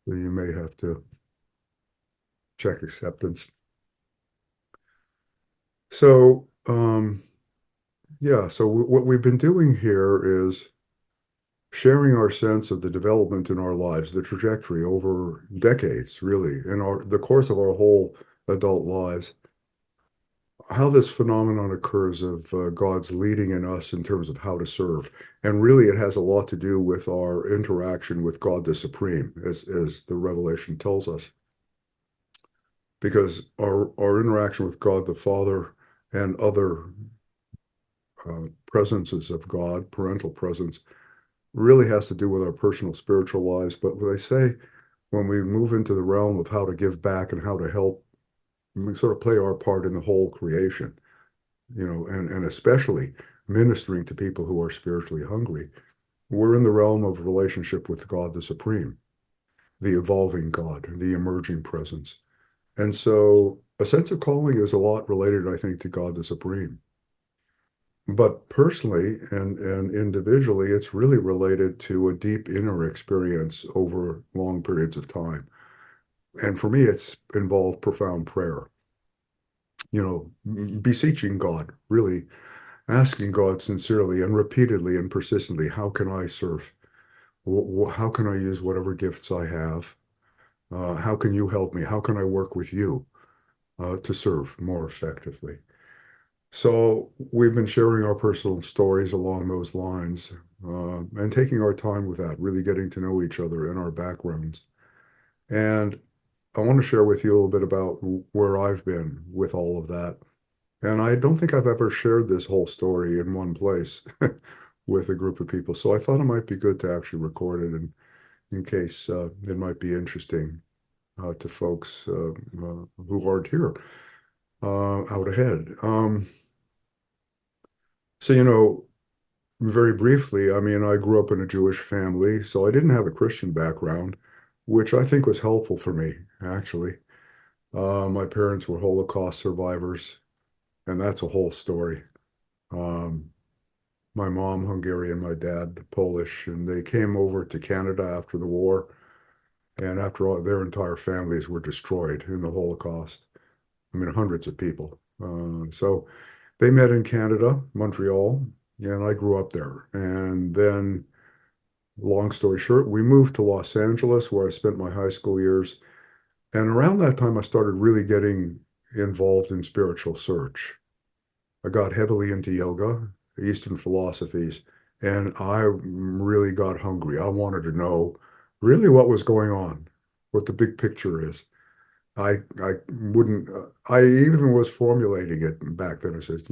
So you may have to check acceptance. So, yeah, so what we've been doing here is sharing our sense of the development in our lives, the trajectory over decades, really, in the course of our whole adult lives, how this phenomenon occurs of God's leading in us in terms of how to serve. And really, it has a lot to do with our interaction with God the Supreme, as the Revelation tells us. Because our interaction with God the Father and other presences of God, parental presence, really has to do with our personal spiritual lives. But they say when we move into the realm of how to give back and how to help, we sort of play our part in the whole creation, and especially ministering to people who are spiritually hungry. We're in the realm of relationship with God the Supreme, the evolving God, the emerging presence. And so a sense of calling is a lot related, I think, to God the Supreme. But personally and individually, it's really related to a deep inner experience over long periods of time. And for me, it's involved profound prayer, beseeching God, really asking God sincerely and repeatedly and persistently, how can I serve? How can I use whatever gifts I have? How can you help me? How can I work with you to serve more effectively? So we've been sharing our personal stories along those lines and taking our time with that, really getting to know each other and our backgrounds. And I want to share with you a little bit about where I've been with all of that. And I don't think I've ever shared this whole story in one place with a group of people. So I thought it might be good to actually record it in case it might be interesting to folks who aren't here out ahead. So, very briefly, I mean, I grew up in a Jewish family, so I didn't have a Christian background, which I think was helpful for me, actually. My parents were Holocaust survivors, and that's a whole story. Um, my mom Hungarian, my dad Polish, and they came over to Canada after the war, and after all, their entire families were destroyed in the Holocaust. I mean, hundreds of people. So they met in Canada, Montreal, and I grew up there. And then, long story short, we moved to Los Angeles, where I spent my high school years. And around that time, I started really getting involved in spiritual search. I got heavily into yoga, Eastern philosophies, and I really got hungry. I wanted to know really what was going on, what the big picture is. I wouldn't, I even was formulating it back then. I said,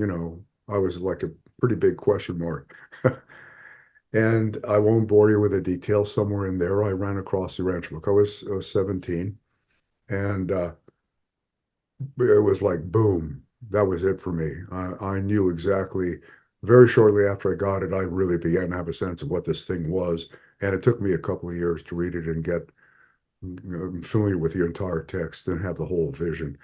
I was like a pretty big question mark. And I won't bore you with the details. Somewhere in there, I ran across the Urantia book. I was 17, and it was like boom, that was it for me. I knew exactly. Very shortly after I got it, I really began to have a sense of what this thing was, and it took me a couple of years to read it and get familiar with the entire text and have the whole vision.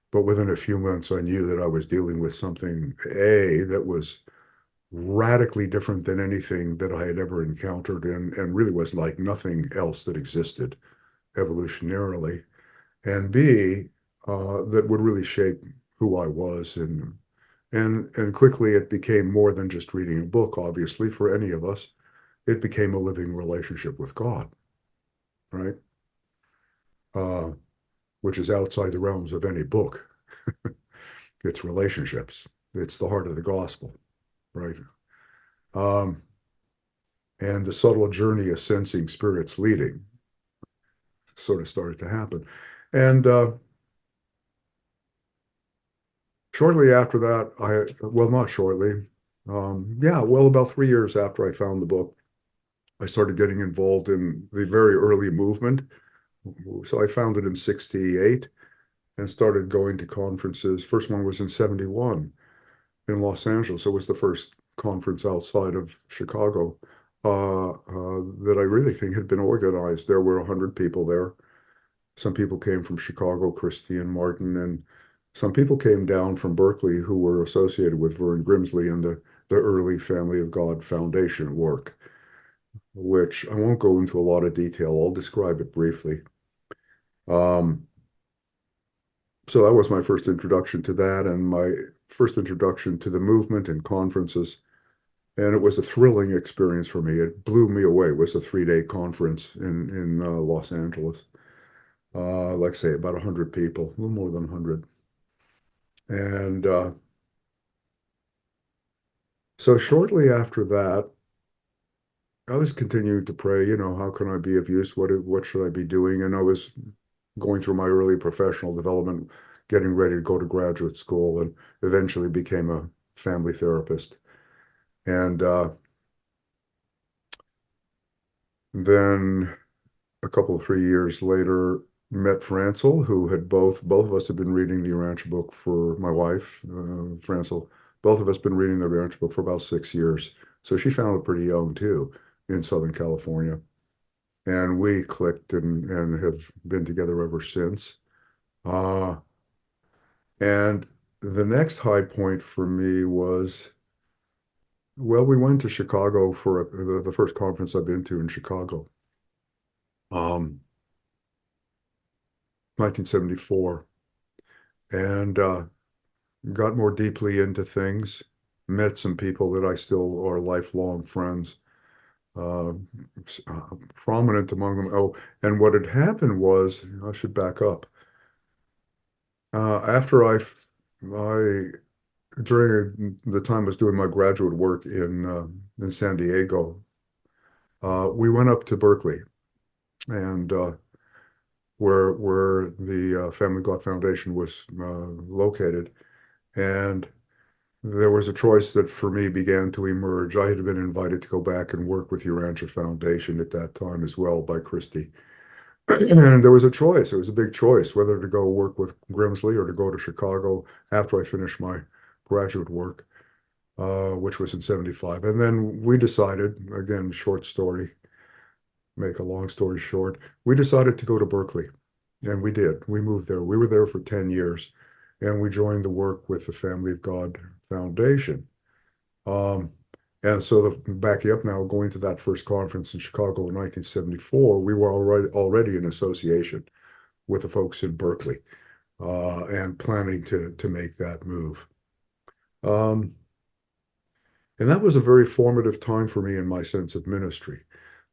But within a few months, I knew that I was dealing with something that was radically different than anything that I had ever encountered, and really was like nothing else that existed evolutionarily, and B, that would really shape who I was. And quickly it became more than just reading a book, obviously, for any of us. It became a living relationship with God, right? Uh, which is outside the realms of any book. It's relationships. It's the heart of the gospel, right? Um, and the subtle journey of sensing spirits leading sort of started to happen. And shortly after that, well, not shortly, yeah, well, about 3 years after I found the book, I started getting involved in the very early movement. So I found it in 68 and started going to conferences. First one was in 71 in Los Angeles. It was the first conference outside of Chicago that I really think had been organized. There were 100 people there. Some people came from Chicago, Christie and Martin, and some people came down from Berkeley who were associated with Vern Grimsley and the early Family of God Foundation work, which I won't go into a lot of detail. I'll describe it briefly. Um, so that was my first introduction to that and my first introduction to the movement and conferences. And it was a thrilling experience for me. It blew me away. It was a 3-day conference in Los Angeles. Like I say, about 100 people, a little more than 100. And so shortly after that, I was continuing to pray, how can I be of use? What should I be doing? And I was going through my early professional development, getting ready to go to graduate school, and eventually became a family therapist. And then a couple of 3 years later, met Francel, who had both of us had been reading the Urantia book for my wife, Francel. Both of us been reading the Urantia book for about 6 years. So she found it pretty young too in Southern California. And we clicked and have been together ever since. Uh, and the next high point for me was, well, we went to Chicago for the first conference I've been to in Chicago, um, 1974, and got more deeply into things, met some people that I still are lifelong friends, uh, prominent among them. Oh, and what had happened was, I should back up. After I during the time I was doing my graduate work in San Diego, we went up to Berkeley and where the Family God Foundation was located, and there was a choice that for me began to emerge. I had been invited to go back and work with Urantia Foundation at that time as well by Christie. And there was a choice. It was a big choice whether to go work with Grimsley or to go to Chicago after I finished my graduate work, which was in 75. And then we decided, again, short story, make a long story short, we decided to go to Berkeley. And we did. We moved there. We were there for 10 years and we joined the work with the Family of God Foundation. Um, and so backing up now, going to that first conference in Chicago in 1974, we were already in association with the folks in Berkeley and planning to make that move. Um, and that was a very formative time for me in my sense of ministry.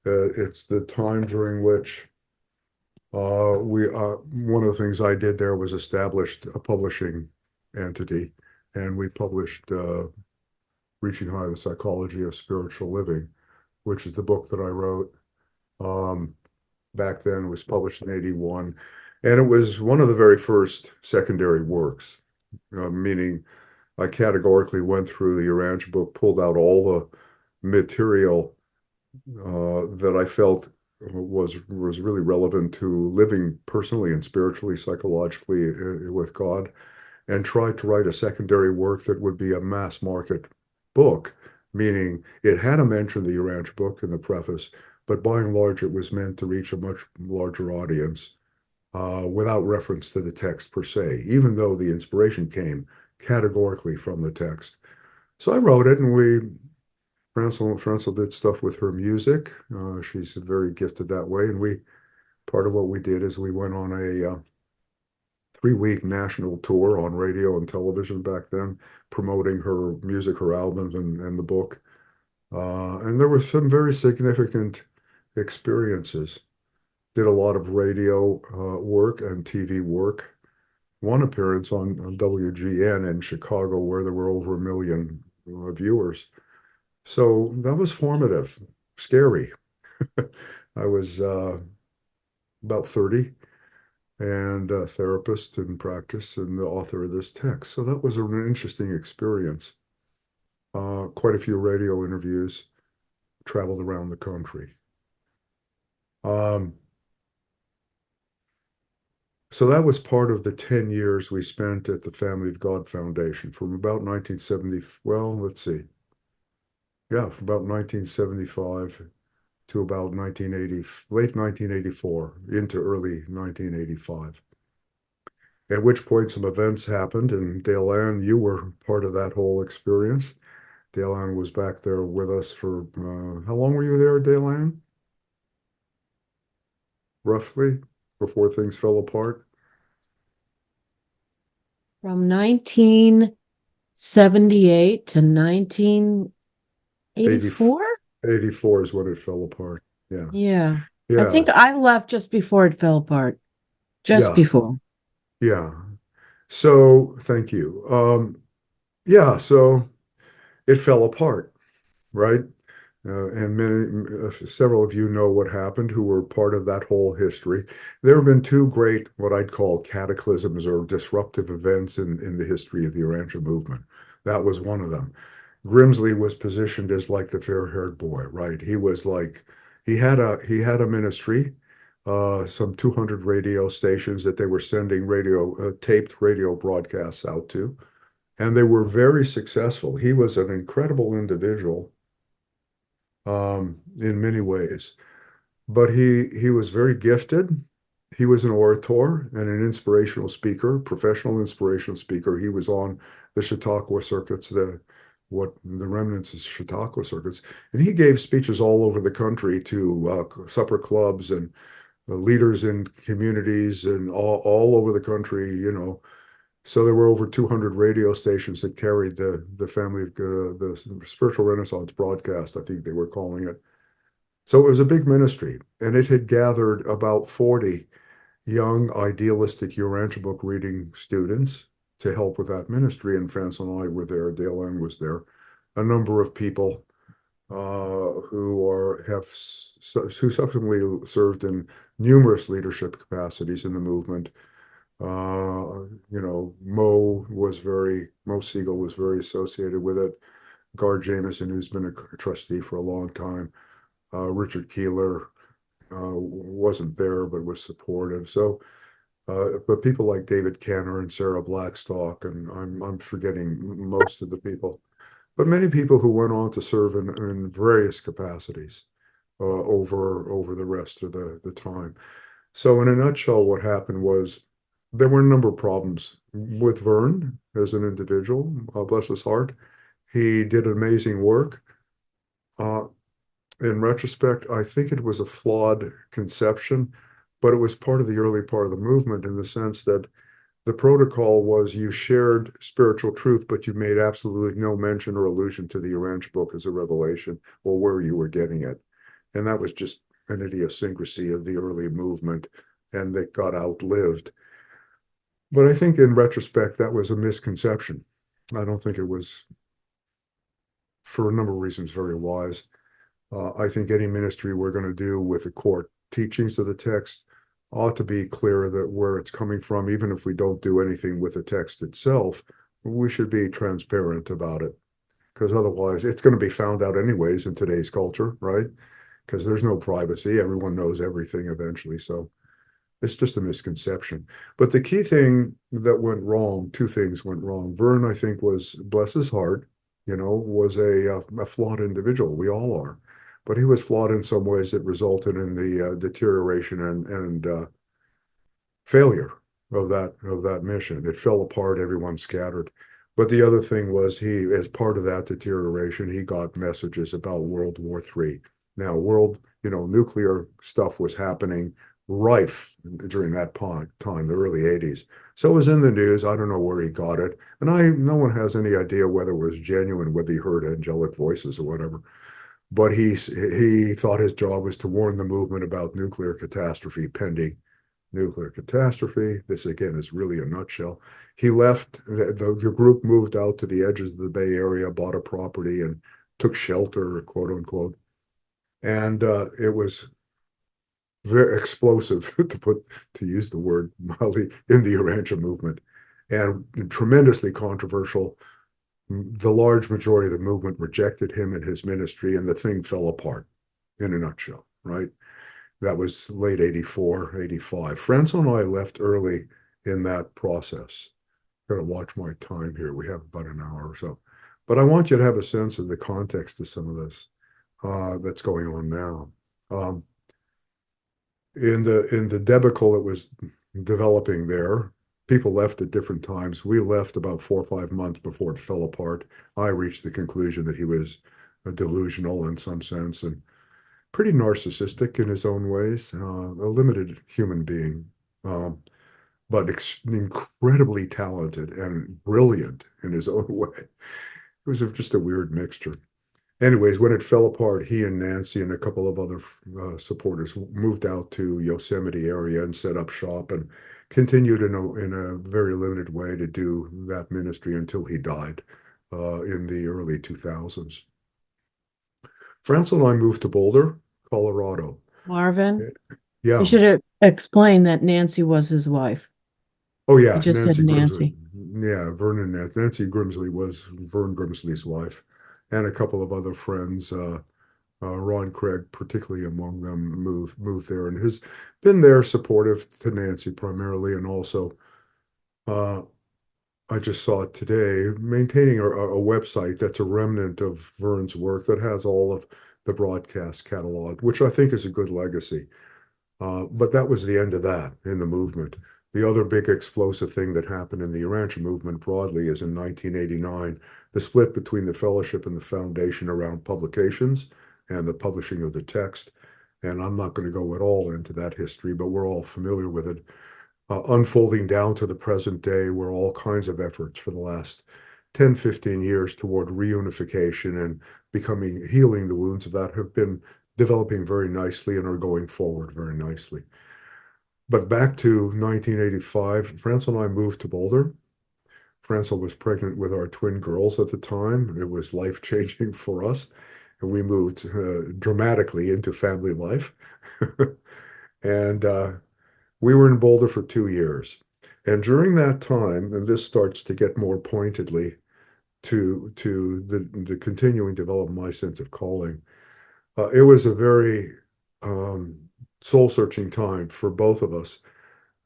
It's the time during which we one of the things I did there was established a publishing entity, and we published Reaching High, the Psychology of Spiritual Living, which is the book that I wrote um, back then. It was published in 81. And it was one of the very first secondary works, meaning I categorically went through the Urantia book, pulled out all the material that I felt was really relevant to living personally and spiritually, psychologically with God, and tried to write a secondary work that would be a mass market book, meaning it had a mention of the Urantia book in the preface, but by and large, it was meant to reach a much larger audience without reference to the text per se, even though the inspiration came categorically from the text. So I wrote it, and Francel did stuff with her music. She's very gifted that way, and part of what we did is we went on a 3-week national tour on radio and television back then, promoting her music, her albums, and the book. And there were some very significant experiences. Did a lot of radio work and TV work. One appearance on WGN in Chicago, where there were over 1 million viewers. So that was formative, scary. I was about 30 and a therapist in practice and the author of this text. So that was an interesting experience. Quite a few radio interviews, traveled around the country. Um, so that was part of the 10 years we spent at the Family of God Foundation from about 1970. Well, let's see. Yeah, from about 1975 to about 1980, late 1984 into early 1985. At which point some events happened, and Dale Ann, you were part of that whole experience. Dale Ann was back there with us for how long were you there, Dale Ann? Roughly? before things fell apart? From 1978 to 80, 1984? 84 is when it fell apart. Yeah. Yeah. I Yeah. think I left just before it fell apart. Just Yeah. before. Yeah. So thank you. Yeah, so it fell apart, right? And several of you know what happened who were part of that whole history. There have been two great, what I'd call cataclysms or disruptive events in the history of the Urantia movement. That was one of them. Grimsley was positioned as like the fair-haired boy, right? He was like he had a ministry, some 200 radio stations that they were sending taped radio broadcasts out to, and they were very successful. He was an incredible individual in many ways. But he was very gifted. He was an orator and an inspirational speaker, professional inspirational speaker. He was on the Chautauqua circuits, the remnants of Chautauqua circuits, and he gave speeches all over the country to supper clubs and leaders in communities and all over the country. So there were over 200 radio stations that carried the family of the spiritual renaissance broadcast, I think they were calling it. So it was a big ministry, and it had gathered about 40 young, idealistic Urantia book reading students to help with that ministry. And Francis and I were there, Dale Lang was there, a number of people who subsequently served in numerous leadership capacities in the movement. Mo Siegel was very associated with it. Gar Jamieson, who's been a trustee for a long time. Richard Keeler wasn't there, but was supportive. But people like David Cantor and Sarah Blackstock, and I'm forgetting most of the people, but many people who went on to serve in various capacities over the rest of the time. So in a nutshell, what happened was there were a number of problems with Vern as an individual. Bless his heart, he did amazing work. Uh, in retrospect, I think it was a flawed conception, but it was part of the early part of the movement in the sense that the protocol was you shared spiritual truth, but you made absolutely no mention or allusion to the Urantia book as a revelation or where you were getting it. And that was just an idiosyncrasy of the early movement, and that got outlived. But I think in retrospect, that was a misconception. I don't think it was, for a number of reasons, very wise. I think any ministry we're going to do with the core teachings of the text ought to be clear that where it's coming from, even if we don't do anything with the text itself, we should be transparent about it. Because otherwise, it's going to be found out anyways in today's culture, right? Because there's no privacy. Everyone knows everything eventually. So it's just a misconception. But the key thing that went wrong, two things went wrong. Vern, I think, was, bless his heart, was a flawed individual. We all are. But he was flawed in some ways that resulted in the deterioration and failure of that mission. It fell apart, everyone scattered. But the other thing was as part of that deterioration, he got messages about World War III. Now, nuclear stuff was happening rife during that time, the early 80s. So it was in the news. I don't know where he got it. And no one has any idea whether it was genuine, whether he heard angelic voices or whatever. But he thought his job was to warn the movement about nuclear catastrophe pending nuclear catastrophe. This again is really a nutshell. He left, the group moved out to the edges of the Bay Area, bought a property and took shelter, quote unquote. And it was very explosive to use the word mildly in the Urantia movement, and tremendously controversial. The large majority of the movement rejected him and his ministry, and the thing fell apart in a nutshell, right? That was late 84, 85. Francis and I left early in that process. Got to watch my time here. We have about an hour or so. But I want you to have a sense of the context of some of this that's going on now. Um, in the debacle that was developing there, people left at different times. We left about 4 or 5 months before it fell apart. I reached the conclusion that he was delusional in some sense, and pretty narcissistic in his own ways, a limited human being, um, but incredibly talented and brilliant in his own way. It was just a weird mixture. Anyways, when it fell apart, he and Nancy and a couple of other supporters moved out to Yosemite area and set up shop and continued in a very limited way to do that ministry until he died in the early 2000s. Francis and I moved to Boulder, Colorado. Marvin, you Yeah. should have explained that Nancy was his wife. Oh You yeah, just said Nancy Grimsley. Nancy. Yeah, Vernon Nancy Grimsley was Vern Grimsley's wife, and a couple of other friends. Ron Craig, particularly among them, moved there and has been there supportive to Nancy primarily, and also uh, I just saw it today, maintaining a website that's a remnant of Vern's work that has all of the broadcast catalog, which I think is a good legacy. But that was the end of that in the movement. The other big explosive thing that happened in the Urantia movement broadly is in 1989, the split between the fellowship and the foundation around publications and the publishing of the text. And I'm not going to go at all into that history, but we're all familiar with it. Unfolding down to the present day, where all kinds of efforts for the last 10, 15 years toward reunification and healing the wounds of that have been developing very nicely and are going forward very nicely. But back to 1985, Francel and I moved to Boulder. Francel was pregnant with our twin girls at the time. It was life-changing for us. And we moved dramatically into family life. And we were in Boulder for 2 years. And during that time, and this starts to get more pointedly to the continuing development of my sense of calling, it was a very um, soul-searching time for both of us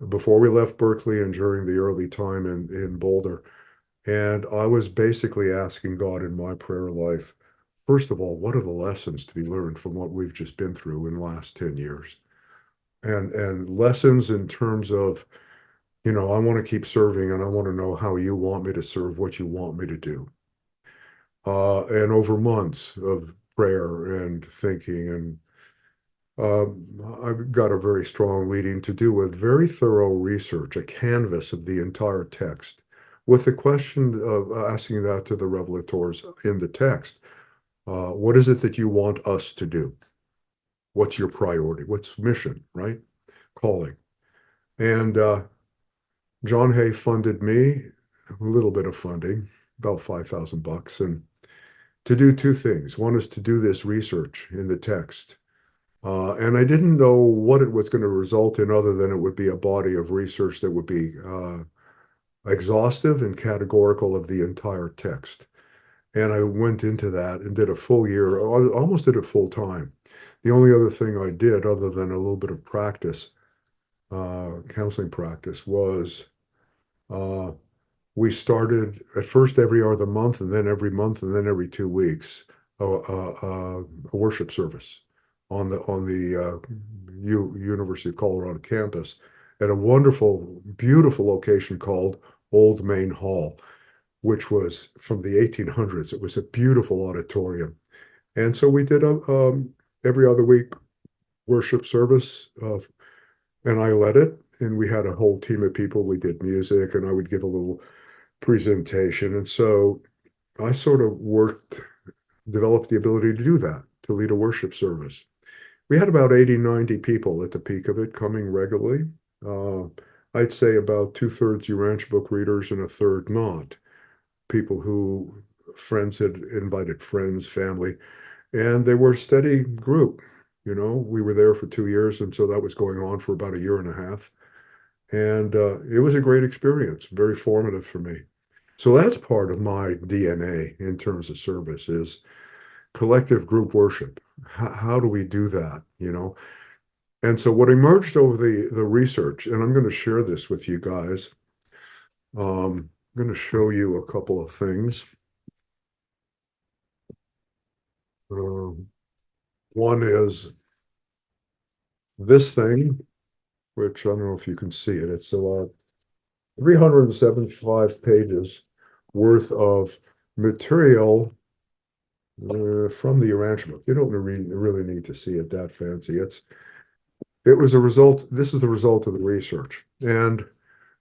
before we left Berkeley and during the early time in Boulder. And I was basically asking God in my prayer life, first of all, what are the lessons to be learned from what we've just been through in the last 10 years? And lessons in terms of, I want to keep serving and I want to know how you want me to serve, what you want me to do. And over months of prayer and thinking and I've got a very strong leading to do with very thorough research, a canvas of the entire text, with the question of asking that to the revelators in the text. What is it that you want us to do? What's your priority? What's mission, right? Calling. And John Hay funded me a little bit of funding, about $5,000, and to do two things. One is to do this research in the text. And I didn't know what it was going to result in other than it would be a body of research that would be exhaustive and categorical of the entire text. And I went into that and did a full year, almost did it full time. The only other thing I did, other than a little bit of practice, counseling practice, was uh, we started at first every other month, and then every month, and then every 2 weeks, a worship service on the University of Colorado campus at a wonderful, beautiful location called Old Main Hall, which was from the 1800s. It was a beautiful auditorium, and so we did a every other week worship service, and I led it. And we had a whole team of people. We did music, and I would give a little presentation. And so I sort of developed the ability to do that, to lead a worship service. We had about 80, 90 people at the peak of it coming regularly. Uh, I'd say about two-thirds Urantia book readers and a third not. People who friends had invited friends, family, and they were a steady group. We were there for 2 years, and so that was going on for about a year and a half. And it was a great experience, very formative for me. So that's part of my DNA in terms of service is collective group worship. How do we do that? And so what emerged over the research, and I'm going to share this with you guys. I'm going to show you a couple of things. Um, One is this thing, which I don't know if you can see it. It's about 375 pages worth of material from the Urantia book. You don't really need to see it that fancy. It was a result. This is the result of the research, and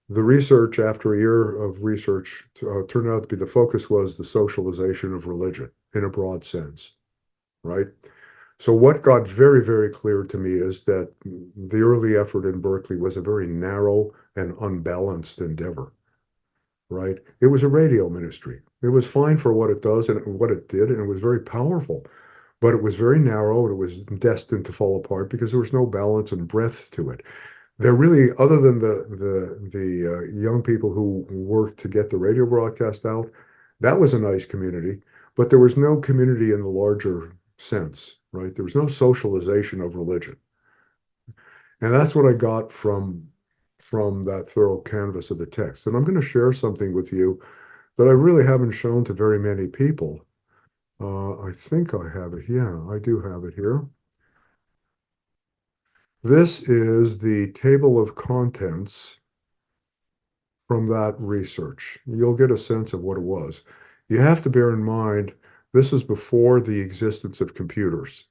the research after a year of research turned out to be the focus was the socialization of religion in a broad sense, right? So what got very, very clear to me is that the early effort in Berkeley was a very narrow and unbalanced endeavor, right? It was a radio ministry. It was fine for what it does and what it did, and it was very powerful, but it was very narrow and it was destined to fall apart because there was no balance and breadth to it. There really, other than the young people who worked to get the radio broadcast out, that was a nice community, but there was no community in the larger sense, right? There was no socialization of religion. And that's what I got from that thorough canvas of the text. And I'm going to share something with you that I really haven't shown to very many people. I think I have it. Yeah, I do have it here. This is the table of contents from that research. You'll get a sense of what it was. You have to bear in mind, this is before the existence of computers.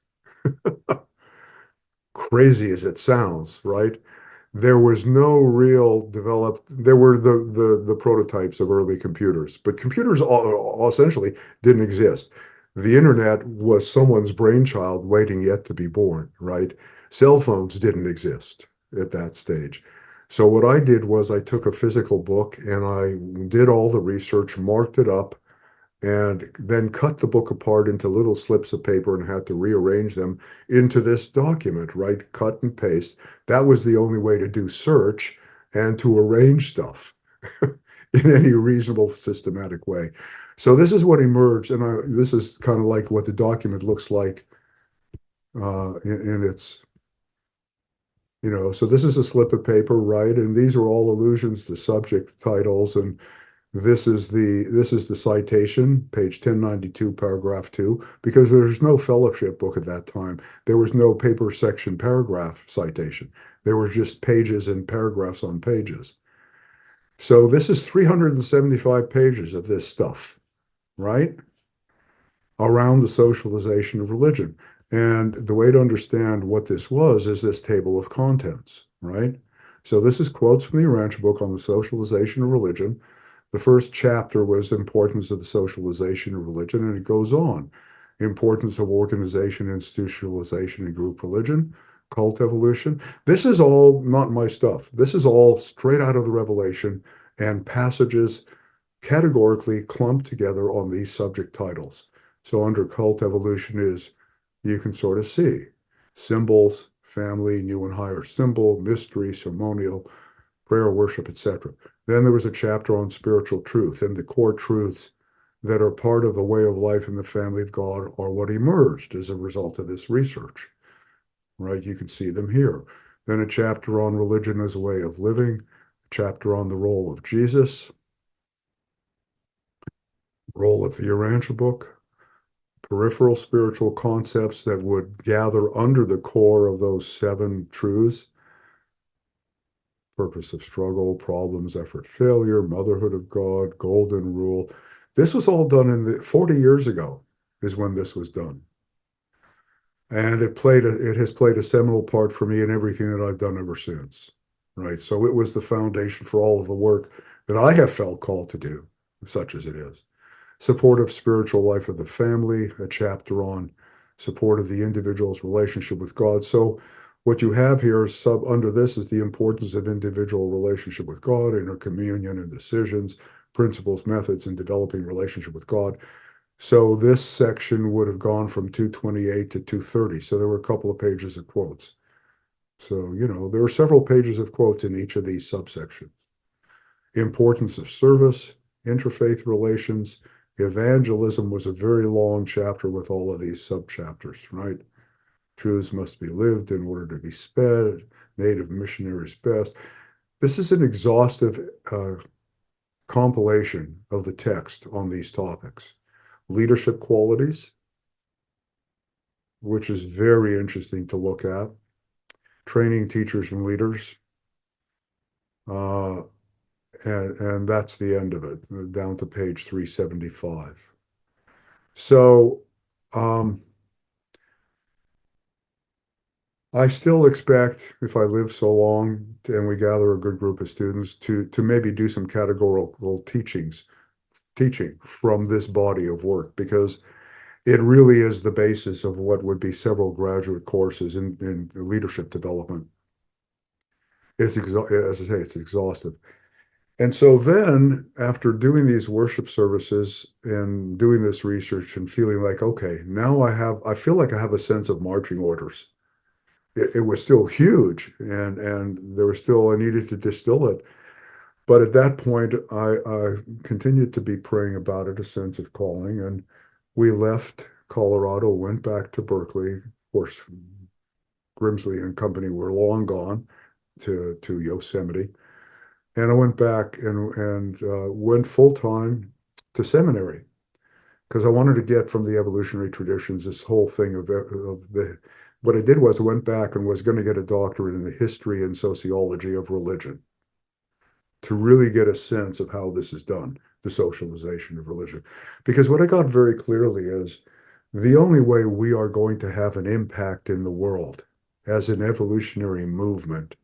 Crazy as it sounds, right? There was no real developed, there were the prototypes of early computers, but computers all essentially didn't exist. The internet was someone's brainchild waiting yet to be born, right? Cell phones didn't exist at that stage. So what I did was I took a physical book and I did all the research, marked it up, and then cut the book apart into little slips of paper and had to rearrange them into this document, right? Cut and paste. That was the only way to do search and to arrange stuff in any reasonable, systematic way. So this is what emerged, and this is kind of like what the document looks like in its, so this is a slip of paper, right? And these are all allusions to subject titles and this is the citation, page 1092, paragraph 2, because there's no fellowship book at that time. There was no paper section paragraph citation. There were just pages and paragraphs on pages. So this is 375 pages of this stuff, right? Around the socialization of religion. And the way to understand what this was is this table of contents, right? So this is quotes from the Urantia book on the socialization of religion. The first chapter was importance of the socialization of religion, and it goes on. Importance of organization, institutionalization, and group religion, cult evolution. This is all not my stuff. This is all straight out of the Revelation and passages categorically clumped together on these subject titles. So under cult evolution is, you can sort of see symbols, family, new and higher symbol, mystery, ceremonial, prayer, worship, etc. Then there was a chapter on spiritual truth, and the core truths that are part of the way of life in the family of God are what emerged as a result of this research, right? You can see them here. Then a chapter on religion as a way of living, a chapter on the role of Jesus, role of the Urantia book, peripheral spiritual concepts that would gather under the core of those seven truths: purpose of struggle, problems, effort, failure, motherhood of God, golden rule. This was all done in the 40 years ago is when this was done. And it has played a seminal part for me in everything that I've done ever since. Right. So it was the foundation for all of the work that I have felt called to do, such as it is. Support of spiritual life of the family, a chapter on support of the individual's relationship with God. So what you have here sub under this is the importance of individual relationship with God, inner communion and decisions, principles, methods in developing relationship with God. So this section would have gone from 228 to 230. So there were a couple of pages of quotes. So, there were several pages of quotes in each of these subsections. Importance of service, interfaith relations, evangelism was a very long chapter with all of these subchapters, right? Truths must be lived in order to be sped, native missionaries best. This is an exhaustive compilation of the text on these topics. Leadership qualities, which is very interesting to look at. Training teachers and leaders. Uh, and that's the end of it, down to page 375. So Um, I still expect, if I live so long and we gather a good group of students, to maybe do some categorical teaching from this body of work, because it really is the basis of what would be several graduate courses in leadership development. As I say, it's exhaustive. And so then, after doing these worship services and doing this research and feeling like, okay, now I feel like I have a sense of marching orders. It was still huge, and there was still, I needed to distill it. But at that point, I continued to be praying about it, a sense of calling, and we left Colorado, went back to Berkeley. Of course, Grimsley and company were long gone to Yosemite, and I went back and went full time to seminary because I wanted to get from the evolutionary traditions this whole thing of the. What I did was I went back and was going to get a doctorate in the history and sociology of religion to really get a sense of how this is done, the socialization of religion. Because what I got very clearly is the only way we are going to have an impact in the world as an evolutionary movement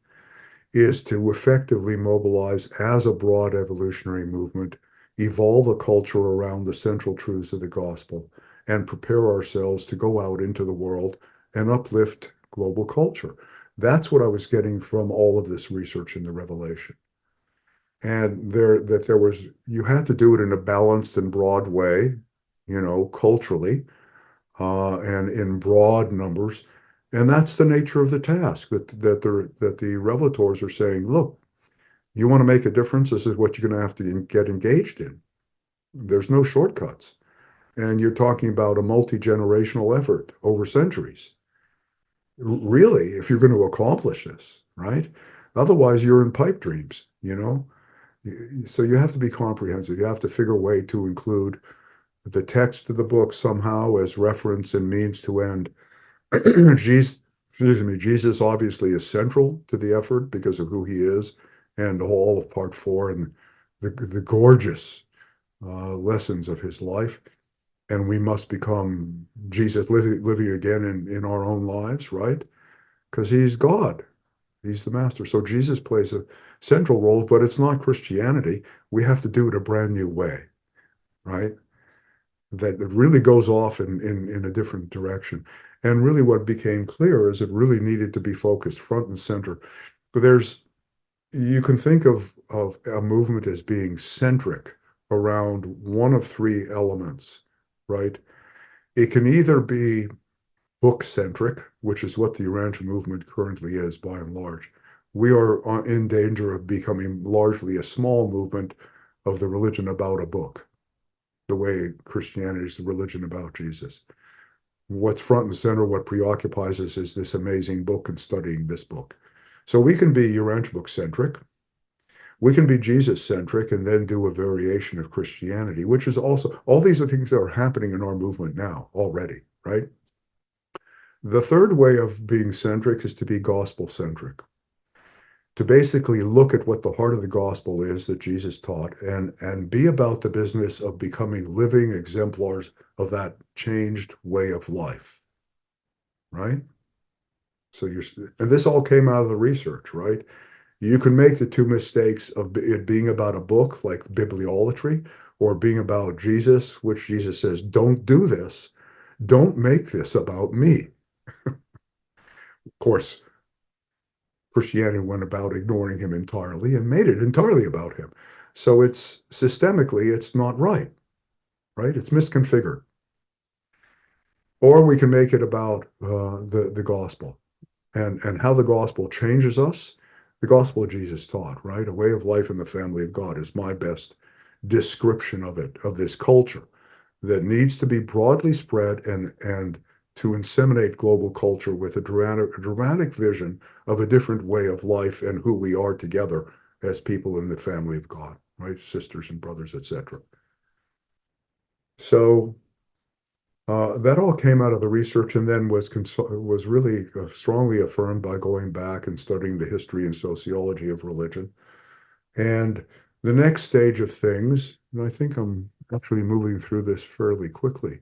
is to effectively mobilize as a broad evolutionary movement, evolve a culture around the central truths of the gospel, and prepare ourselves to go out into the world and uplift global culture. That's what I was getting from all of this research in the Revelation. And there was, you had to do it in a balanced and broad way, culturally, and in broad numbers. And that's the nature of the task that the revelators are saying, look, you want to make a difference, this is what you're going to have to get engaged in. There's no shortcuts. And you're talking about a multi-generational effort over centuries. Really, if you're going to accomplish this, right? Otherwise, you're in pipe dreams. So you have to be comprehensive. You have to figure a way to include the text of the book somehow as reference and means to end. Jesus, excuse me, Jesus obviously is central to the effort because of who he is and all of part four and the gorgeous lessons of his life. And we must become Jesus living again in our own lives, right? Because he's God. He's the master. So Jesus plays a central role, but it's not Christianity. We have to do it a brand new way, right? That it really goes off in a different direction. And really what became clear is it really needed to be focused front and center. There's you can think of a movement as being centric around one of three elements, right? It can either be book centric, which is what the Urantia movement currently is by and large. We are in danger of becoming largely a small movement of the religion about a book, the way Christianity is the religion about Jesus. What's front and center, what preoccupies us is this amazing book and studying this book. So we can be Urantia book centric. We can be Jesus centric and then do a variation of Christianity, which is also, all these are things that are happening in our movement now already, right? The third way of being centric is to be gospel centric, to basically look at what the heart of the gospel is that Jesus taught and be about the business of becoming living exemplars of that changed way of life, right? So and this all came out of the research, right? You can make the two mistakes of it being about a book like bibliolatry or being about Jesus, which Jesus says, don't do this. Don't make this about me. Of course, Christianity went about ignoring him entirely and made it entirely about him. So it's systemically, it's not right, right? It's misconfigured. Or we can make it about the gospel and how the gospel changes us. The gospel Jesus taught, right? A way of life in the family of God is my best description of it, of this culture that needs to be broadly spread and to inseminate global culture with a dramatic vision of a different way of life and who we are together as people in the family of God, right? Sisters and brothers, etc. So that all came out of the research and then was really strongly affirmed by going back and studying the history and sociology of religion. And the next stage of things, and I think I'm actually moving through this fairly quickly,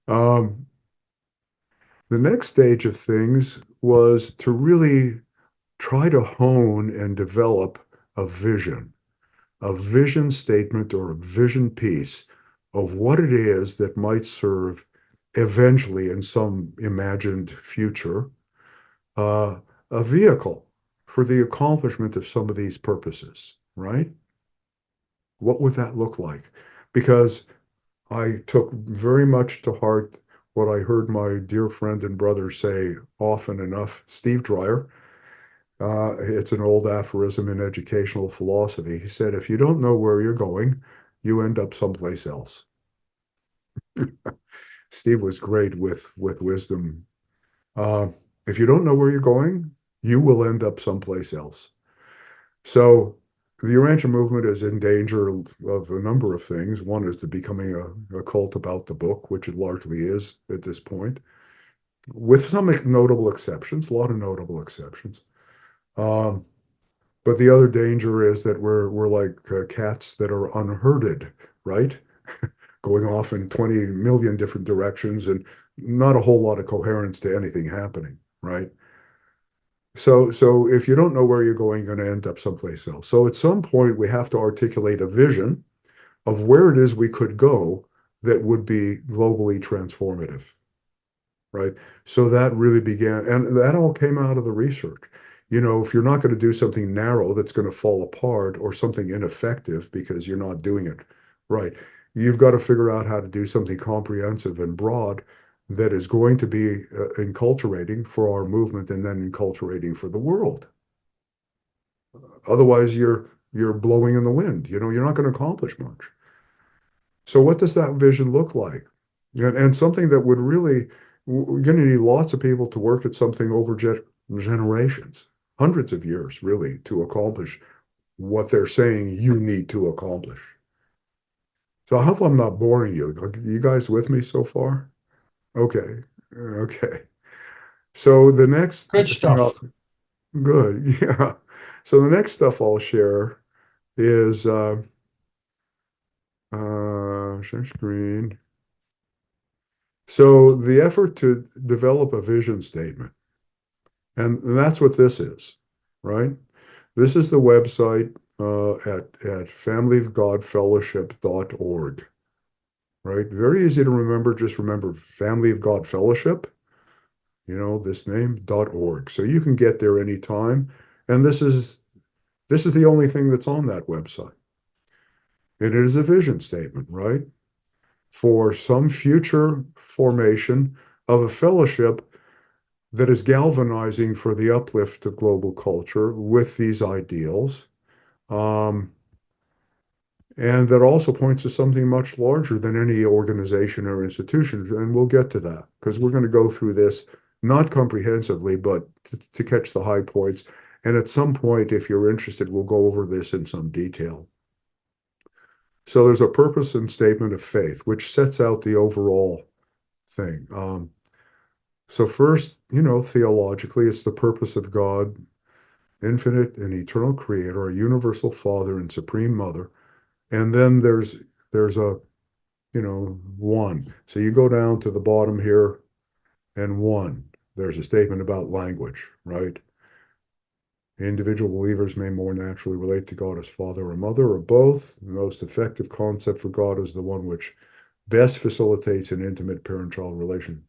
Um, the next stage of things was to really try to hone and develop a vision, a vision statement or a vision piece of what it is that might serve eventually in some imagined future, uh, a vehicle for the accomplishment of some of these purposes, right? What would that look like? Because I took very much to heart what I heard my dear friend and brother say often enough, Steve Dreyer. It's an old aphorism in educational philosophy. He said, if you don't know where you're going, you end up someplace else. Steve was great with wisdom. Uh, if you don't know where you're going, you will end up someplace else. So the Urantia movement is in danger of a number of things. One is to becoming a cult about the book, which it largely is at this point, with some notable exceptions, a lot of notable exceptions. Um, but the other danger is that we're like cats that are unherded, right? Going off in 20 million different directions and not a whole lot of coherence to anything happening, right? So if you don't know where you're going, you're going to end up someplace else. So at some point, we have to articulate a vision of where it is we could go that would be globally transformative, right? So that really began, and that all came out of the research. You know, if you're not going to do something narrow that's going to fall apart or something ineffective because you're not doing it right, you've got to figure out how to do something comprehensive and broad that is going to be enculturating for our movement and then enculturating for the world. Otherwise, you're blowing in the wind. You know, you're not going to accomplish much. So what does that vision look like? And something that would really, we're going to need lots of people to work at something over generations, hundreds of years, really, to accomplish what they're saying you need to accomplish. So I hope I'm not boring you. Are you guys with me so far? Okay. Okay. So the next Good thing stuff. good. Yeah. So the next stuff I'll share is, share screen. So the effort to develop a vision statement, and that's what this is, right? This is the website at familyofgodfellowship.org, right? Very easy to remember. Just remember Family of God Fellowship, you know, this name, .org. So you can get there anytime. And this is the only thing that's on that website. And it is a vision statement, right? For some future formation of a fellowship that is galvanizing for the uplift of global culture with these ideals. Um, and that also points to something much larger than any organization or institution. And we'll get to that because we're going to go through this not comprehensively, but to catch the high points. And at some point, if you're interested, we'll go over this in some detail. So there's a purpose and statement of faith, which sets out the overall thing. So first, you know, theologically, it's the purpose of God, infinite and eternal creator, a universal father and supreme mother. And then there's a, you know, one. So you go down to the bottom here and one. There's a statement about language, right? Individual believers may more naturally relate to God as father or mother or both. The most effective concept for God is the one which best facilitates an intimate parent-child relationship.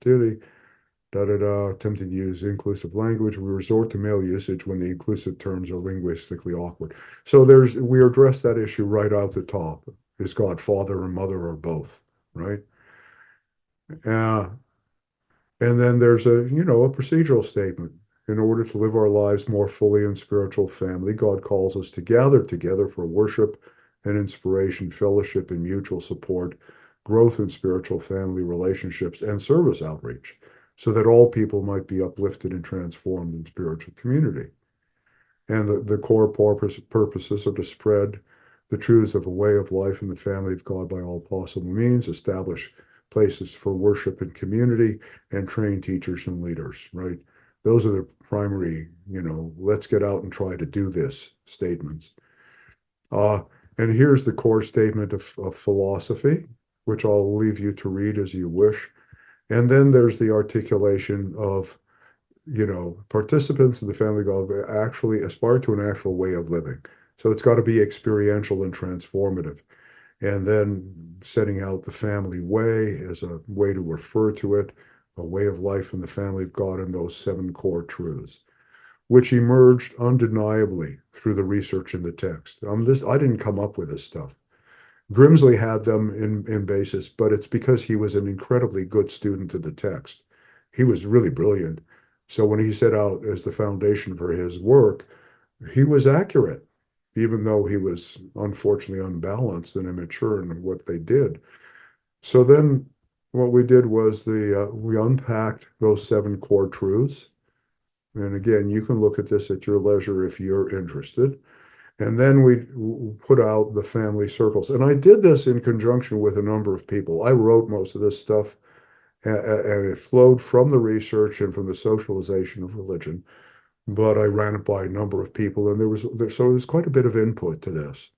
Da da da, attempting to use inclusive language. We resort to male usage when the inclusive terms are linguistically awkward. So we address that issue right out the top. Is God father or mother or both, right? Uh, and then there's a procedural statement. In order to live our lives more fully in spiritual family, God calls us to gather together for worship and inspiration, fellowship and mutual support, growth in spiritual family relationships, and service outreach, so that all people might be uplifted and transformed in spiritual community. And the core purposes are to spread the truths of a way of life in the family of God by all possible means, establish places for worship and community, and train teachers and leaders, right? Those are the primary, let's get out and try to do this statements. Uh, and here's the core statement of philosophy, which I'll leave you to read as you wish. And then there's the articulation of, participants in the family God actually aspire to an actual way of living. So it's got to be experiential and transformative. And then setting out the family way as a way to refer to it, a way of life in the family of God, and those seven core truths, which emerged undeniably through the research in the text. I didn't come up with this stuff. Grimsley had them in basis, but it's because he was an incredibly good student of the text. He was really brilliant. So when he set out as the foundation for his work, he was accurate, even though he was unfortunately unbalanced and immature in what they did. So then what we did was we unpacked those seven core truths. And again, you can look at this at your leisure if you're interested. And then we put out the family circles. And I did this in conjunction with a number of people. I wrote most of this stuff, and it flowed from the research and from the socialization of religion. But I ran it by a number of people, and so there's quite a bit of input to this.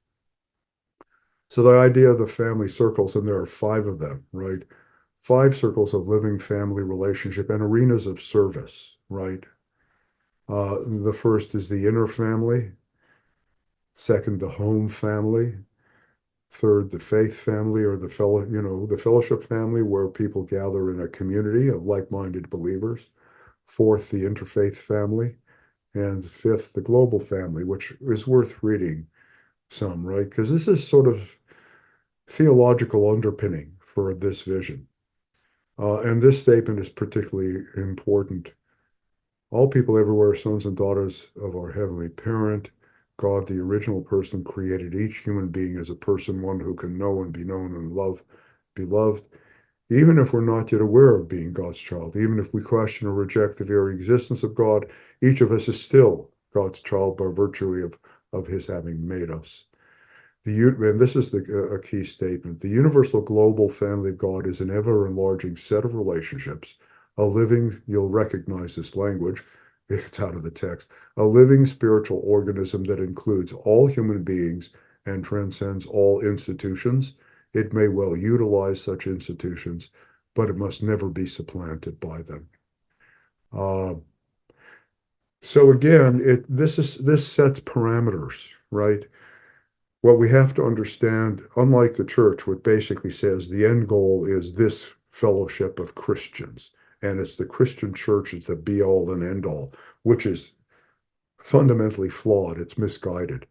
So the idea of the family circles, and there are five of them, right? Five circles of living family relationship and arenas of service, right? The first is the inner family, second, the home family, third, the faith family or the fellowship family where people gather in a community of like-minded believers. Fourth, the interfaith family. And fifth, the global family, which is worth reading some, right? Because this is sort of theological underpinning for this vision. And this statement is particularly important. All people everywhere are sons and daughters of our heavenly parent. God, the original person, created each human being as a person, one who can know and be known and be loved, even if we're not yet aware of being God's child, even if we question or reject the very existence of God, each of us is still God's child by virtue of his having made us. And this is a key statement. The universal global family of God is an ever enlarging set of relationships, a living, you'll recognize this language, it's out of the text, a living spiritual organism that includes all human beings and transcends all institutions. It may well utilize such institutions, but it must never be supplanted by them. Uh, so again, this sets parameters, right? What we have to understand, unlike the church, what basically says the end goal is this fellowship of Christians, and it's the Christian church is the be all and end all, which is fundamentally flawed. It's misguided,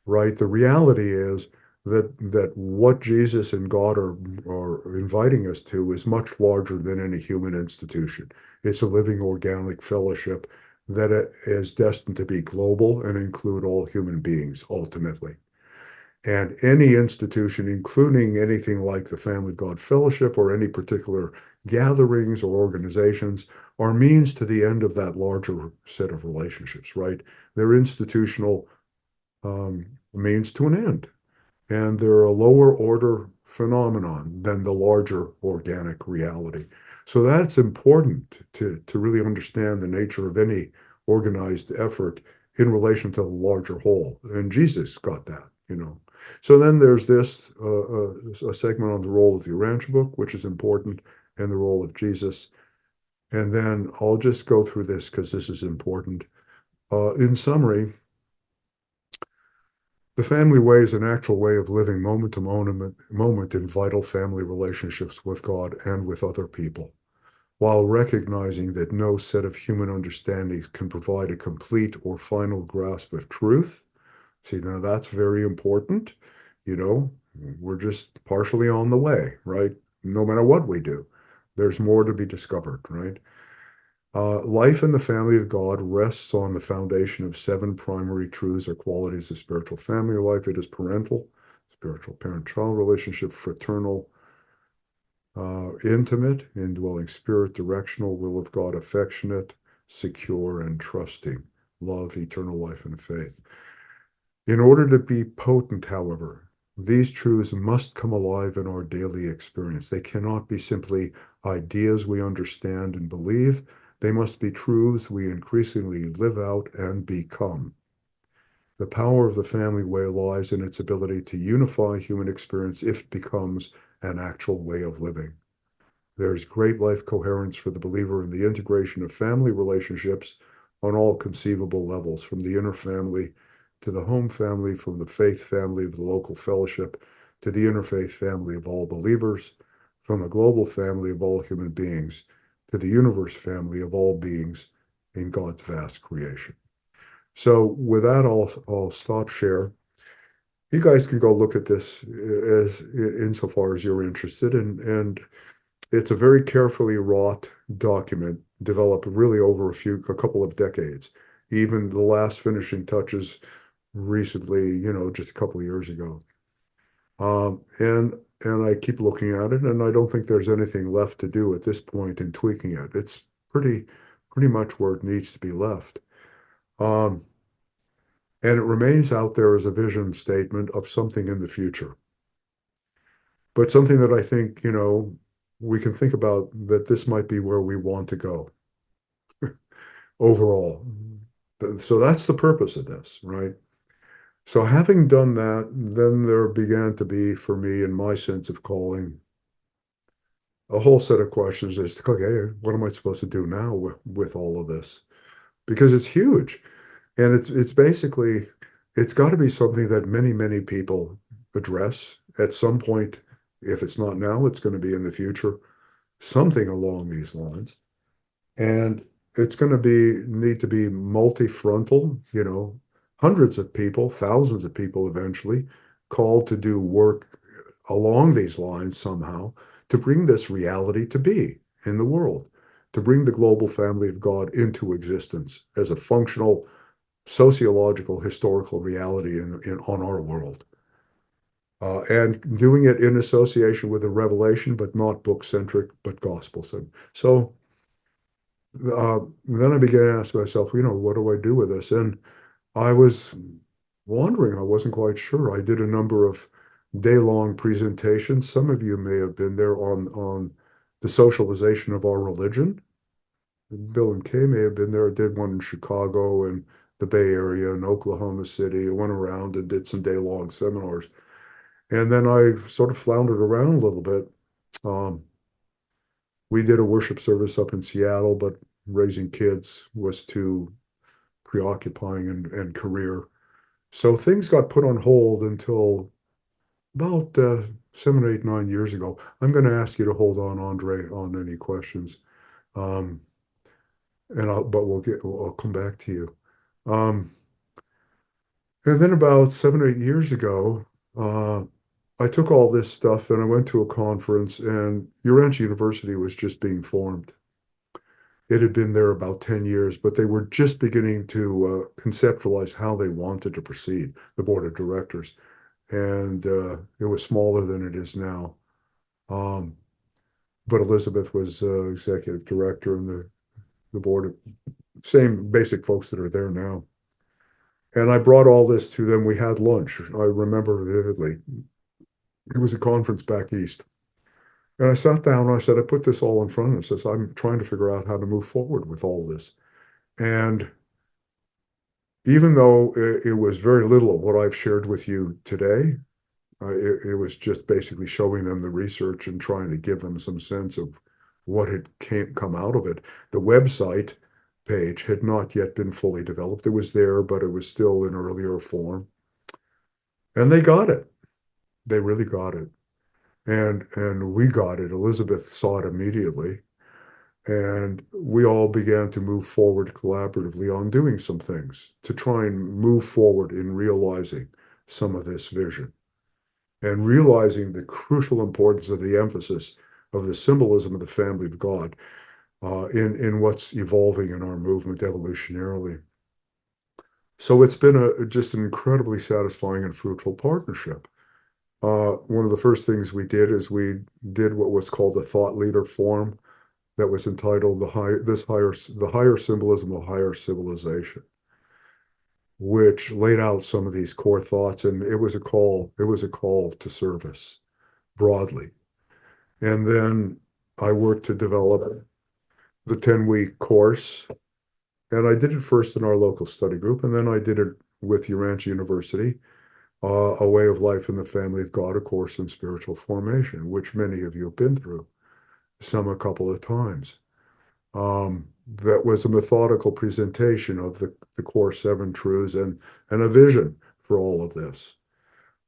right? The reality is that what Jesus and God are inviting us to is much larger than any human institution. It's a living organic fellowship that is destined to be global and include all human beings ultimately. And any institution, including anything like the Family of God Fellowship or any particular gatherings or organizations, are means to the end of that larger set of relationships, right? They're institutional means to an end. And they're a lower order phenomenon than the larger organic reality. So that's important to really understand the nature of any organized effort in relation to the larger whole. And Jesus got that. So then there's this a segment on the role of the Urantia book, which is important, and the role of Jesus. And then I'll just go through this because this is important. In summary, the family way is an actual way of living moment to moment in vital family relationships with God and with other people, while recognizing that no set of human understandings can provide a complete or final grasp of truth. See, now that's very important. You know, we're just partially on the way, right? No matter what we do, there's more to be discovered, right? Life in the family of God rests on the foundation of seven primary truths or qualities of spiritual family life. It is parental, spiritual parent-child relationship, fraternal, intimate, indwelling spirit, directional, will of God, affectionate, secure, and trusting, love, eternal life, and faith. In order to be potent, however, these truths must come alive in our daily experience. They cannot be simply ideas we understand and believe. They must be truths we increasingly live out and become. The power of the family way lies in its ability to unify human experience if it becomes an actual way of living. There's great life coherence for the believer in the integration of family relationships on all conceivable levels, from the inner family to the home family, from the faith family of the local fellowship to the interfaith family of all believers, from the global family of all human beings to the universe family of all beings in God's vast creation. So with that, I'll stop share. You guys can go look at this as insofar as you're interested, and it's a very carefully wrought document developed really over a couple of decades. Even the last finishing touches recently, just a couple of years ago. And I keep looking at it, and I don't think there's anything left to do at this point in tweaking it. It's pretty much where it needs to be left. Um, and it remains out there as a vision statement of something in the future, but something that I think, we can think about that this might be where we want to go overall. So that's the purpose of this, right? So having done that, then there began to be, for me, in my sense of calling, a whole set of questions as to, okay, what am I supposed to do now with all of this? Because it's huge. And it's basically, it's got to be something that many, many people address at some point. If it's not now, it's going to be in the future, something along these lines. And it's going to need to be multi-frontal, hundreds of people, thousands of people eventually called to do work along these lines somehow to bring this reality to be in the world, to bring the global family of God into existence as a functional sociological, historical reality on our world. And doing it in association with a revelation, but not book centric, but gospel centric. So then I began to ask myself, what do I do with this? And I was wondering, I wasn't quite sure. I did a number of day-long presentations. Some of you may have been there on the socialization of our religion. Bill and Kay may have been there. I did one in Chicago and the Bay Area and Oklahoma City. I went around and did some day-long seminars. And then I sort of floundered around a little bit. Um, we did a worship service up in Seattle, but raising kids was too preoccupying and career. So things got put on hold until about 7, 8, 9 years ago. I'm going to ask you to hold on, Andre, on any questions. Um, but I'll come back to you. Um, and then about 7 or 8 years ago, uh, I took all this stuff and I went to a conference, and Urantia University was just being formed. It had been there about 10 years, but they were just beginning to conceptualize how they wanted to proceed, the board of directors. And it was smaller than it is now. Um, but Elizabeth was executive director, and the board of same basic folks that are there now. And I brought all this to them. We had lunch. I remember vividly. It was a conference back east. And I sat down and I said, I put this all in front of us. I said, I'm trying to figure out how to move forward with all this. And even though it was very little of what I've shared with you today, it was just basically showing them the research and trying to give them some sense of what had come out of it. The website page had not yet been fully developed. It was there, but it was still in earlier form. And they got it. They really got it. And we got it. Elizabeth saw it immediately. And we all began to move forward collaboratively on doing some things to try and move forward in realizing some of this vision and realizing the crucial importance of the emphasis of the symbolism of the family of God in what's evolving in our movement evolutionarily. So it's been just an incredibly satisfying and fruitful partnership. One of the first things we did is we did what was called a thought leader forum that was entitled the higher symbolism of higher civilization, which laid out some of these core thoughts, and it was a call to service broadly. And then I worked to develop the 10-week course, and I did it first in our local study group, and then I did it with Urantia University, A Way of Life in the Family of God, a course in spiritual formation, which many of you have been through. some a couple of times. That was a methodical presentation of the core seven truths and a vision for all of this.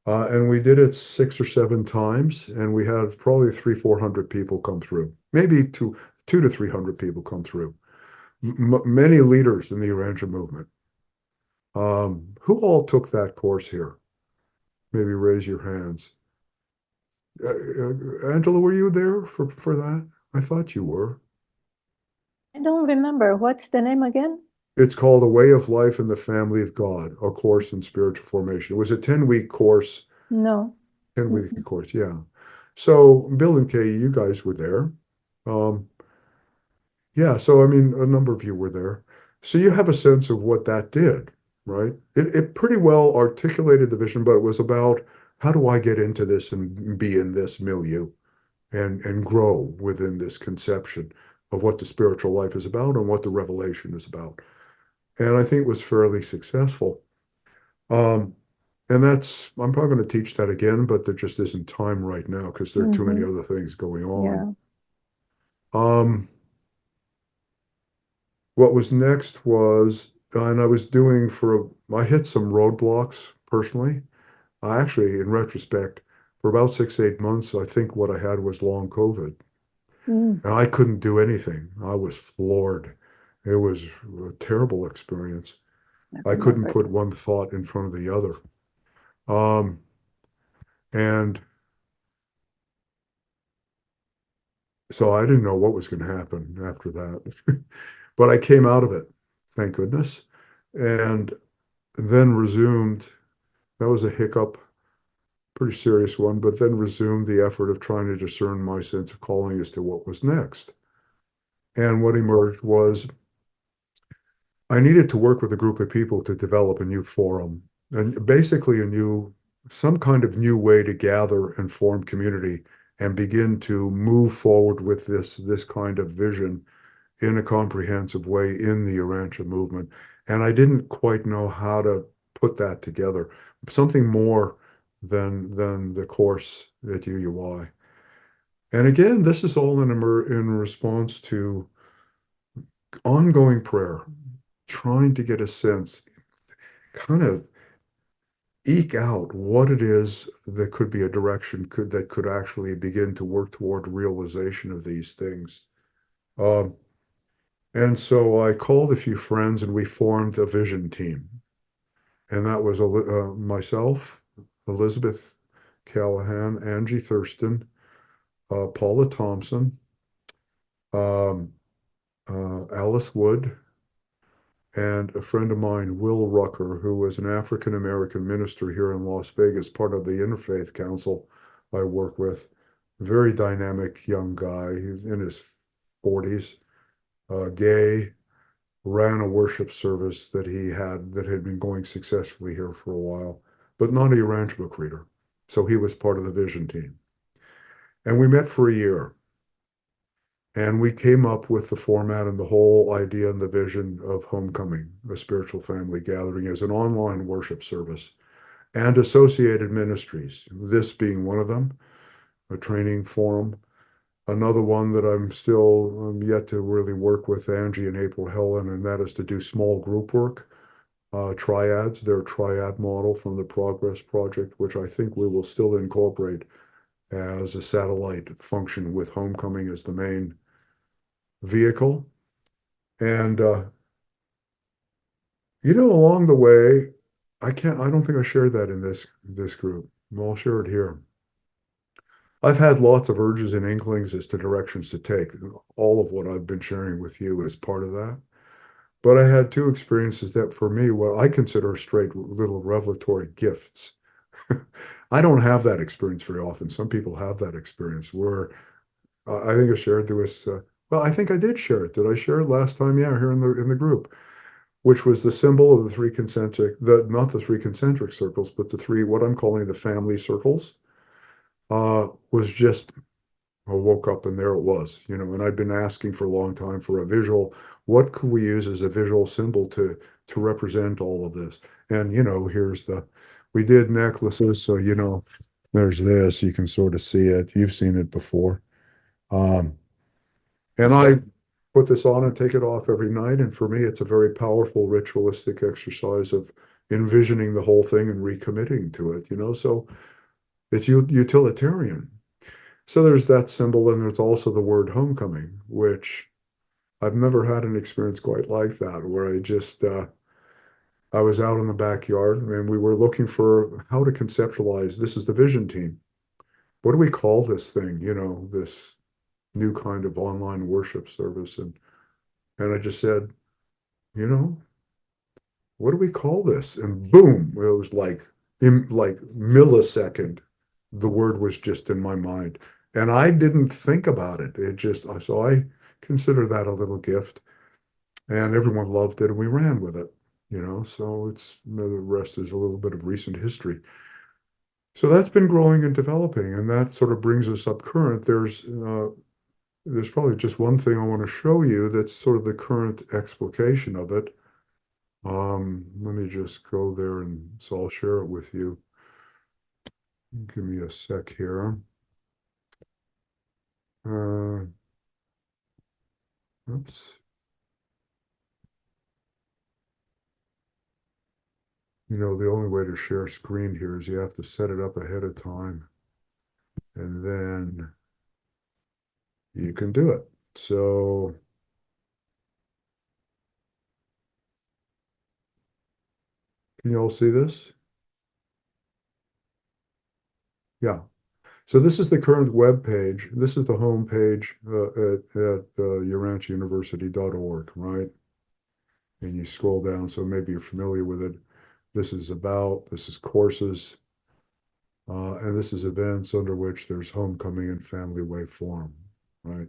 And we did it 6 or 7 times, and we had probably 300, 400 people come through, maybe two to 300 people come through. Many leaders in the Urantia movement. Who all took that course here? Maybe raise your hands. Angela, were you there for that? I thought you were. I don't remember. What's the name again? It's called A Way of Life in the Family of God, a course in spiritual formation. It was a 10-week course, No. 10-week course, yeah. So Bill and Kay, you guys were there. Um, yeah, so I mean, a number of you were there. So you have a sense of what that did, right? It pretty well articulated the vision, but it was about how do I get into this and be in this milieu and grow within this conception of what the spiritual life is about and what the revelation is about. And I think it was fairly successful. Um, and I'm probably going to teach that again, but there just isn't time right now because there are too many Mm-hmm. other things going on. Yeah. Um, what was next was, and I was doing I hit some roadblocks personally. I actually, in retrospect, for about 6, 8 months, I think what I had was long COVID. Mm. And I couldn't do anything. I was floored. It was a terrible experience. I I couldn't remember put that. one thought in front of the other. Um, and so I didn't know what was going to happen after that. But I came out of it, thank goodness, and then resumed. That was a hiccup, pretty serious one, but then resumed the effort of trying to discern my sense of calling as to what was next. And what emerged was I needed to work with a group of people to develop a new forum and basically some kind of new way to gather and form community and begin to move forward with this kind of vision in a comprehensive way in the Urantia movement. And I didn't quite know how to put that together. Something more than the course at UUI. And again, this is all in response to ongoing prayer, trying to get a sense, kind of eke out what it is that could be a direction that could actually begin to work toward realization of these things. Um, and so I called a few friends and we formed a vision team. And that was myself, Elizabeth Callahan, Angie Thurston, Paula Thompson, um, Alice Wood, and a friend of mine, Will Rucker, who was an African American minister here in Las Vegas, part of the Interfaith Council I work with. Very dynamic young guy. He's in his 40s, gay, ran a worship service that had been going successfully here for a while, but not a ranch book reader. So he was part of the vision team. And we met for a year. And we came up with the format and the whole idea and the vision of Homecoming, a spiritual family gathering as an online worship service and associated ministries, this being one of them, a training forum. Another one that I'm still yet to really work with Angie and April Helen, and that is to do small group work, triads, their triad model from the Progress Project, which I think we will still incorporate as a satellite function with Homecoming as the main vehicle. And along the way, I don't think I shared that in this group. Well, I'll share it here. I've had lots of urges and inklings as to directions to take. All of what I've been sharing with you is part of that. But I had two experiences that for me, what I consider straight little revelatory gifts. I don't have that experience very often. Some people have that experience where I think I shared there was, well, I think I did share it. Did I share it last time? Yeah, here in the group, which was the symbol of the three concentric, not the three concentric circles, but the three, what I'm calling the family circles, was just, I woke up and there it was, and I'd been asking for a long time for a visual. What could we use as a visual symbol to represent all of this? And, we did necklaces. So, there's this, you can sort of see it. You've seen it before. Um, And I put this on and take it off every night. And for me, it's a very powerful ritualistic exercise of envisioning the whole thing and recommitting to it, you know? So it's utilitarian. So there's that symbol, and there's also the word homecoming, which I've never had an experience quite like that, where I was out in the backyard and we were looking for how to conceptualize. This is the vision team. What do we call this thing? You know, this new kind of online worship service. And I just said, you know, what do we call this? And boom, it was like in like millisecond, the word was just in my mind. And I didn't think about it. It just, so I consider that a little gift. And everyone loved it and we ran with it, you know. So it's the rest is a little bit of recent history. So that's been growing and developing, and that sort of brings us up current. There's probably just one thing I want to show you that's sort of the current explication of it. Let me just go there and so I'll share it with you. Give me a sec here. Uh, oops. You know, the only way to share screen here is you have to set it up ahead of time, and then you can do it. So, can you all see this? Yeah. So this is the current web page. This is the home page at urantiauniversity.org, right? And you scroll down, so maybe you're familiar with it. This is about, this is courses, and this is events under which there's homecoming and family way forum, right?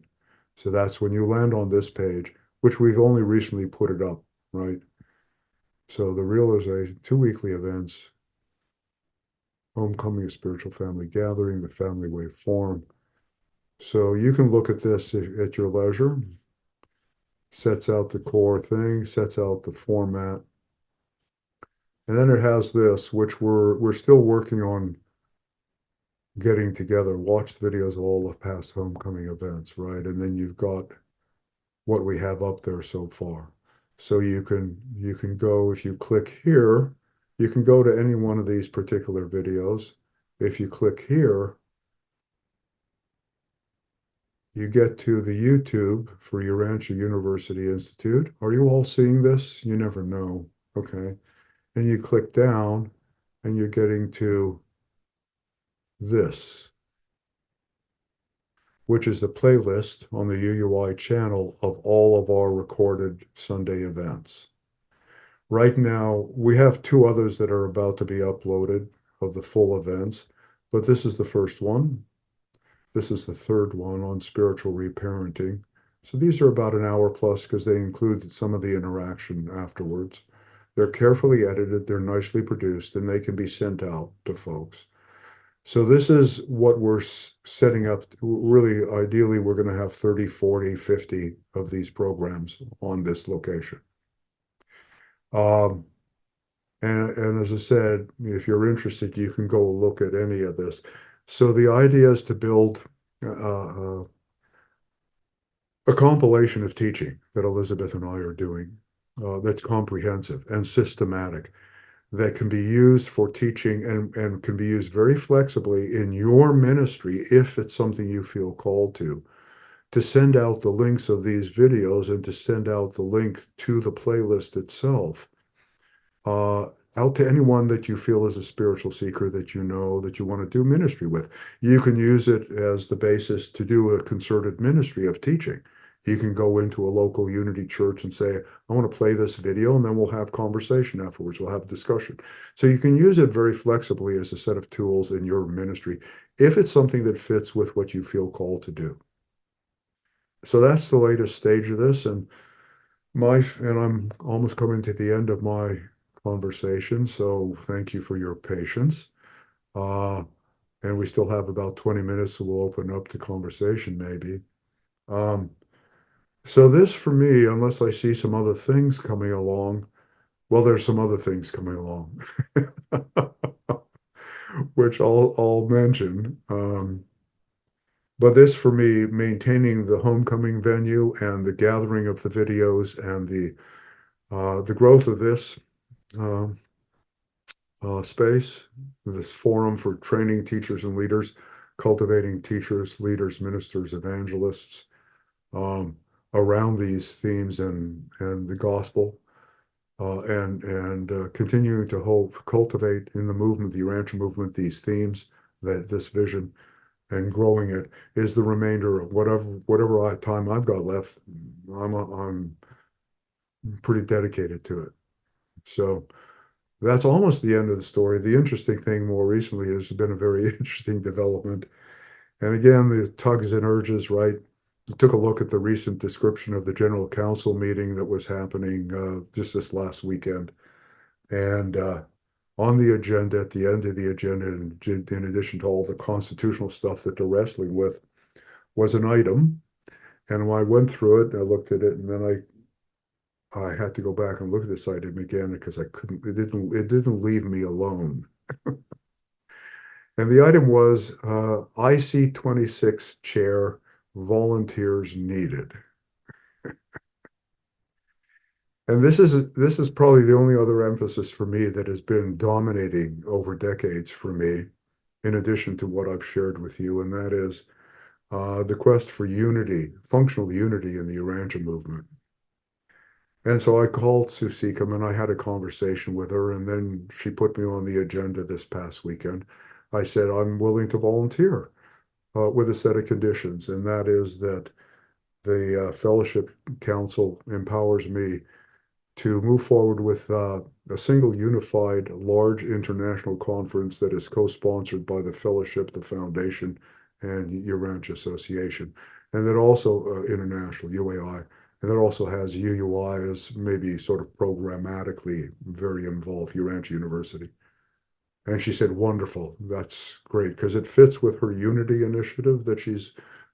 So that's when you land on this page, which we've only recently put it up, right? So the realization, two weekly events, homecoming, a spiritual family gathering, the family way forum. So you can look at this at your leisure, sets out the core thing, sets out the format. And then it has this, which we're still working on getting together, watch the videos of all the past homecoming events, right? And then you've got what we have up there so far. So you can go, if you click here, you can go to any one of these particular videos. If you click here, you get to the YouTube for Urantia University Institute. Are you all seeing this? You never know. Okay. And you click down and you're getting to this, which is the playlist on the UUI channel of all of our recorded Sunday events. Right now, we have two others that are about to be uploaded of the full events, but this is the first one. This is the third one on spiritual reparenting. So these are about an hour plus because they include some of the interaction afterwards. They're carefully edited, they're nicely produced, and they can be sent out to folks. So this is what we're setting up. Really, ideally, we're going to have 30, 40, 50 of these programs on this location. Um, and as I said, if you're interested, you can go look at any of this. So the idea is to build a compilation of teaching that Elizabeth and I are doing that's comprehensive and systematic, that can be used for teaching and can be used very flexibly in your ministry if it's something you feel called to send out the links of these videos and to send out the link to the playlist itself uh, out to anyone that you feel is a spiritual seeker that you know that you want to do ministry with. You can use it as the basis to do a concerted ministry of teaching. You can go into a local unity church and say, I want to play this video, and then we'll have conversation afterwards. We'll have a discussion. So you can use it very flexibly as a set of tools in your ministry if it's something that fits with what you feel called to do. So that's the latest stage of this. And I'm almost coming to the end of my conversation, so thank you for your patience. Uh, and we still have about 20 minutes, so we'll open up the conversation maybe. Um, so this for me, unless I see some other things coming along, well, there's some other things coming along, which I'll mention. But this for me, maintaining the homecoming venue and the gathering of the videos and the growth of this uh, space, this forum for training teachers and leaders, cultivating teachers, leaders, ministers, evangelists um, around these themes and the gospel, and continuing to hope cultivate in the movement, the Urantia movement, these themes, that this vision, and growing it is the remainder of whatever time I've got left. I'm pretty dedicated to it. So that's almost the end of the story. The interesting thing more recently has been a very interesting development. And again, the tugs and urges, right? I took a look at the recent description of the General Council meeting that was happening just this last weekend. And on the agenda, at the end of the agenda, in addition to all the constitutional stuff that they're wrestling with, was an item. And when I went through it, I looked at it, and then I had to go back and look at this item again because I couldn't, it didn't leave me alone. And the item was IC 26 chair, volunteers needed. And this is probably the only other emphasis for me that has been dominating over decades for me, in addition to what I've shared with you, and that is the quest for unity, functional unity in the Urantia movement. And so I called Sue Seacom and I had a conversation with her, and then she put me on the agenda this past weekend. I said, I'm willing to volunteer with a set of conditions, and that is that the Fellowship Council empowers me to move forward with a single unified large international conference that is co-sponsored by the Fellowship, the Foundation, and Urantia Association, and that also international UAI, and that also has UUI as maybe sort of programmatically very involved, Urantia University. And she said, wonderful, that's great, because it fits with her Unity initiative that she's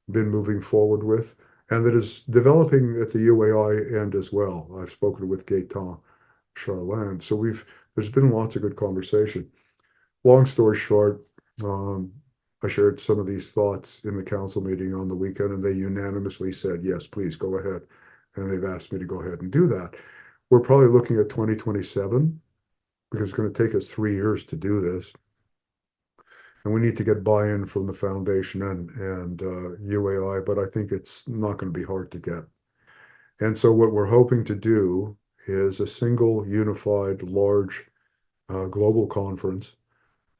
been moving forward with, and that is developing at the UAI end as well. I've spoken with Gaetan Charland. So there's been lots of good conversation. Long story short, um, I shared some of these thoughts in the council meeting on the weekend, and they unanimously said, yes, please go ahead. And they've asked me to go ahead and do that. We're probably looking at 2027 because it's going to take us 3 years to do this. And we need to get buy-in from the foundation and UAI, but I think it's not going to be hard to get. And so what we're hoping to do is a single, unified, large global conference,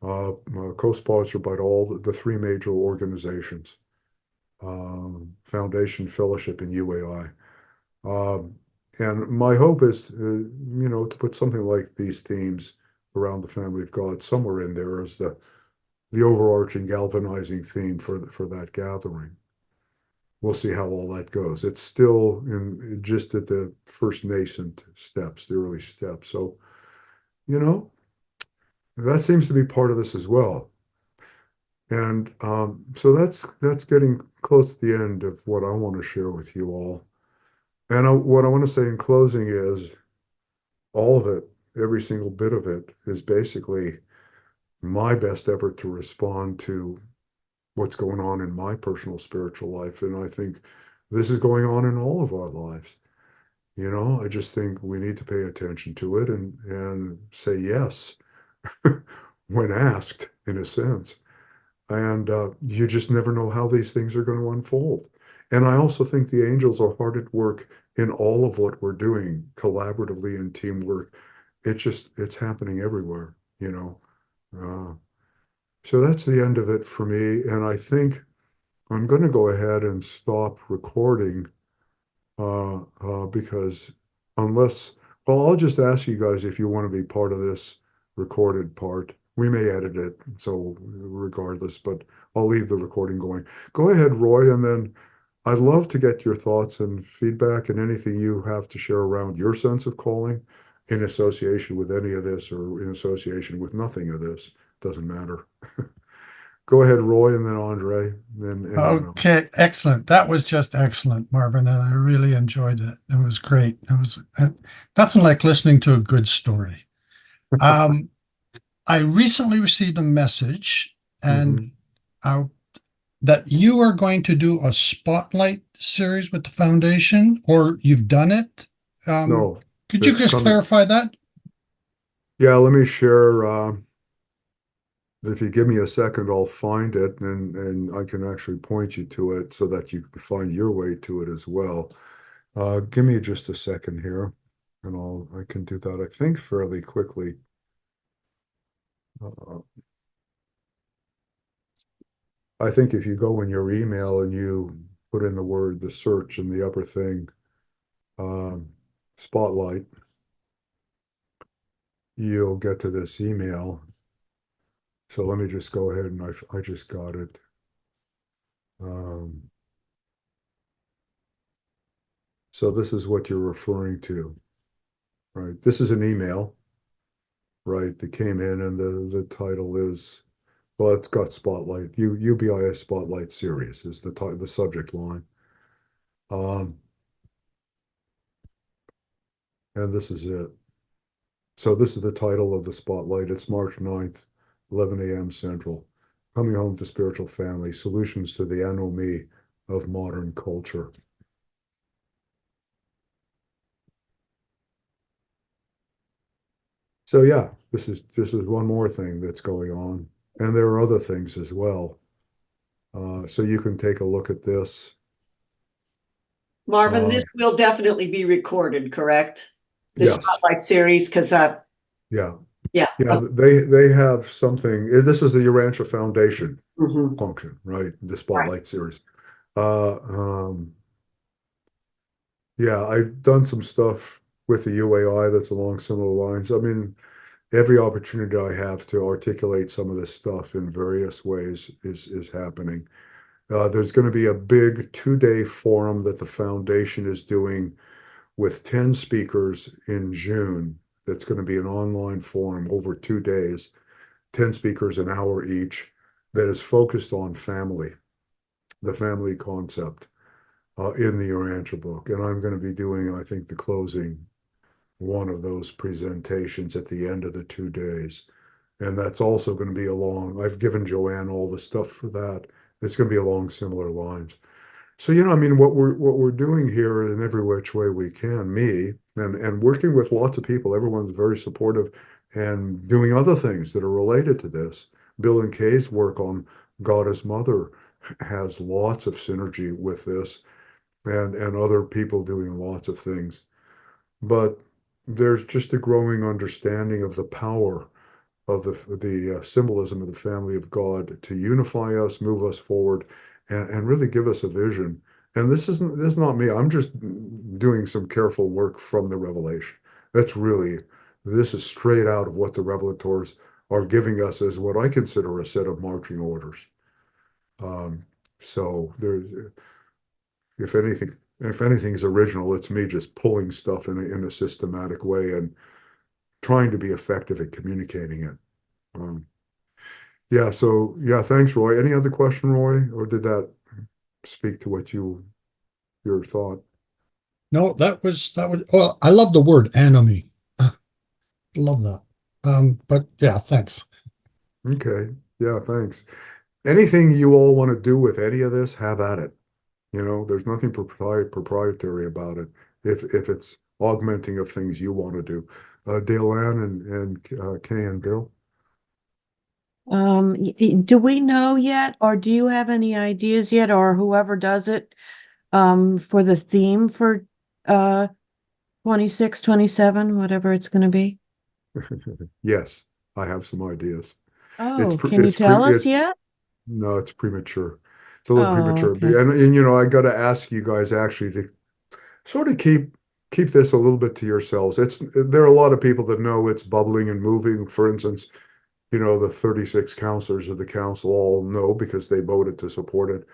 co-sponsored by all the three major organizations, Foundation, Fellowship, and UAI. And my hope is, to put something like these themes around the family of God somewhere in there as the overarching galvanizing theme for that gathering. We'll see how all that goes. It's still just at the first nascent steps, the early steps. So, that seems to be part of this as well. And so that's getting close to the end of what I want to share with you all. And what I want to say in closing is all of it, every single bit of it, is basically my best effort to respond to what's going on in my personal spiritual life. And I think this is going on in all of our lives. I just think we need to pay attention to it and say yes when asked, in a sense. And you just never know how these things are going to unfold. And I also think the angels are hard at work in all of what we're doing collaboratively in teamwork. It's happening everywhere. Uh, so that's the end of it for me. And I think I'm going to go ahead and stop recording because unless, well, I'll just ask you guys if you want to be part of this recorded part. We may edit it, so regardless, but I'll leave the recording going. Go ahead, Roy, and then I'd love to get your thoughts and feedback and anything you have to share around your sense of calling in association with any of this or in association with nothing of this. Doesn't matter. Go ahead, Roy, and then Andre, then anyone else. Okay, excellent. That was just excellent, Marvin, and I really enjoyed it. It was great. It was nothing like listening to a good story. I recently received a message, and Mhm. I that you are going to do a spotlight series with the foundation, or you've done it? Um, No, could you it's just coming. clarify that? Yeah, let me share. If you give me a second, I'll find it and I can actually point you to it so that you can find your way to it as well. Give me just a second here, and I can do that, I think, fairly quickly. Uh, I think if you go in your email and you put in the search in the upper thing, um, spotlight, you'll get to this email. So let me just go ahead and I just got it. Um, so this is what you're referring to, right? This is an email, right, that came in, and the title is, well, it's got Spotlight, UBIS Spotlight Series is the subject line. And this is it. So this is the title of the Spotlight. It's March 9th, 11 a.m. Central. Coming Home to Spiritual Family, Solutions to the Anomie of Modern Culture. So yeah, this is one more thing that's going on. And there are other things as well. So you can take a look at this. Marvin, Uh, this will definitely be recorded, correct? The yes, Spotlight series, because yeah, yeah. yeah. They have something. This is the Urantia Foundation Mhm. function, right? The Right. Spotlight series. Uh, um, yeah, I've done some stuff with the UAI that's along similar lines. I mean, every opportunity I have to articulate some of this stuff in various ways is happening. There's going to be a big 2-day forum that the foundation is doing with 10 speakers in June. That's going to be an online forum over 2 days, 10 speakers an hour each, that is focused on family, the family concept in the Urantia book. And I'm going to be doing, I think, the closing one of those presentations at the end of the 2 days. And that's also going to be along, I've given Joanne all the stuff for that. It's going to be along similar lines. So, I mean, what we're doing here in every which way we can, me and working with lots of people, everyone's very supportive and doing other things that are related to this. Bill and Kay's work on God as Mother has lots of synergy with this, and other people doing lots of things. But there's just a growing understanding of the power of the symbolism of the family of God to unify us, move us forward, and really give us a vision. And this is not me. I'm just doing some careful work from the revelation. That's really, this is straight out of what the revelators are giving us as what I consider a set of marching orders. So there's, if anything is original, it's me just pulling stuff in a systematic way and trying to be effective at communicating it. Um, Yeah, so yeah, thanks, Roy. Any other question, Roy, or did that speak to what your thought? No, that was, well, I love the word enemy. Love that. But yeah, thanks. Okay, yeah, thanks. Anything you all want to do with any of this, have at it. There's nothing proprietary about it. If it's augmenting of things you want to do, Dale Ann and Kay and Bill. Do we know yet, or do you have any ideas yet, or whoever does it, for the theme for 26, 27, whatever it's going to be? Yes, I have some ideas. It's Oh, pre can you it's pre tell us it's yet? no, it's premature. It's a little Oh, premature. okay. And I got to ask you guys actually to sort of keep this a little bit to yourselves. There are a lot of people that know it's bubbling and moving. For instance, the 36 counselors of the council all know because they voted to support it.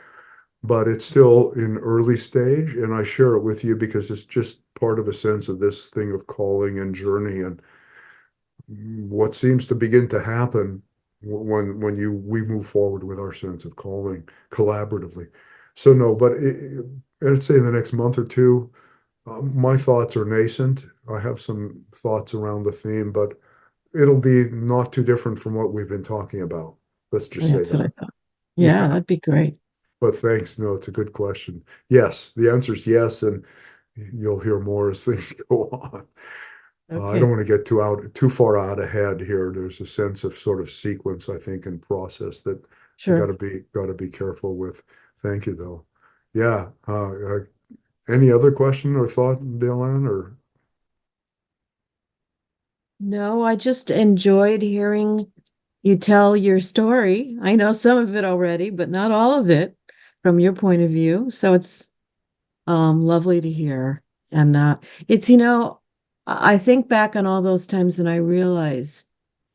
But it's still in early stage, and I share it with you because it's just part of a sense of this thing of calling and journey and what seems to begin to happen when we move forward with our sense of calling collaboratively. So no, but I'd say in the next month or two, my thoughts are nascent. I have some thoughts around the theme, but it'll be not too different from what we've been talking about. Let's just say That's what I that. thought. Yeah, Yeah. that'd be great. But thanks. No, it's a good question. Yes, the answer is yes, and you'll hear more as things go on. I don't Okay, want to get too far out ahead here. There's a sense of sort of sequence, I think, and process that I sure. got to be careful with. Thank you, though. Yeah. Any other question or thought, Dylan? Or No, I just enjoyed hearing you tell your story. I know some of it already, but not all of it from your point of view. So it's lovely to hear. And it's, I think back on all those times and I realize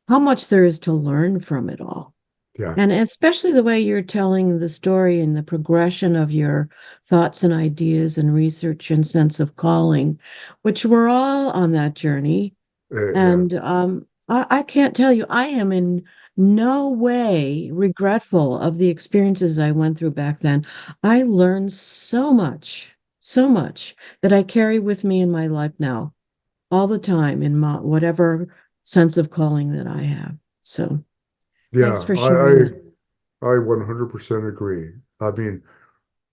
how much there is to learn from it all. yeah, And especially the way you're telling the story and the progression of your thoughts and ideas and research and sense of calling, which we're all on that journey. yeah, And I can't tell you, I am in no way regretful of the experiences I went through back then. I learned so much that I carry with me in my life now, all the time, in my whatever sense of calling that I have. So thanks yeah. for sharing that. I 100% agree. I mean,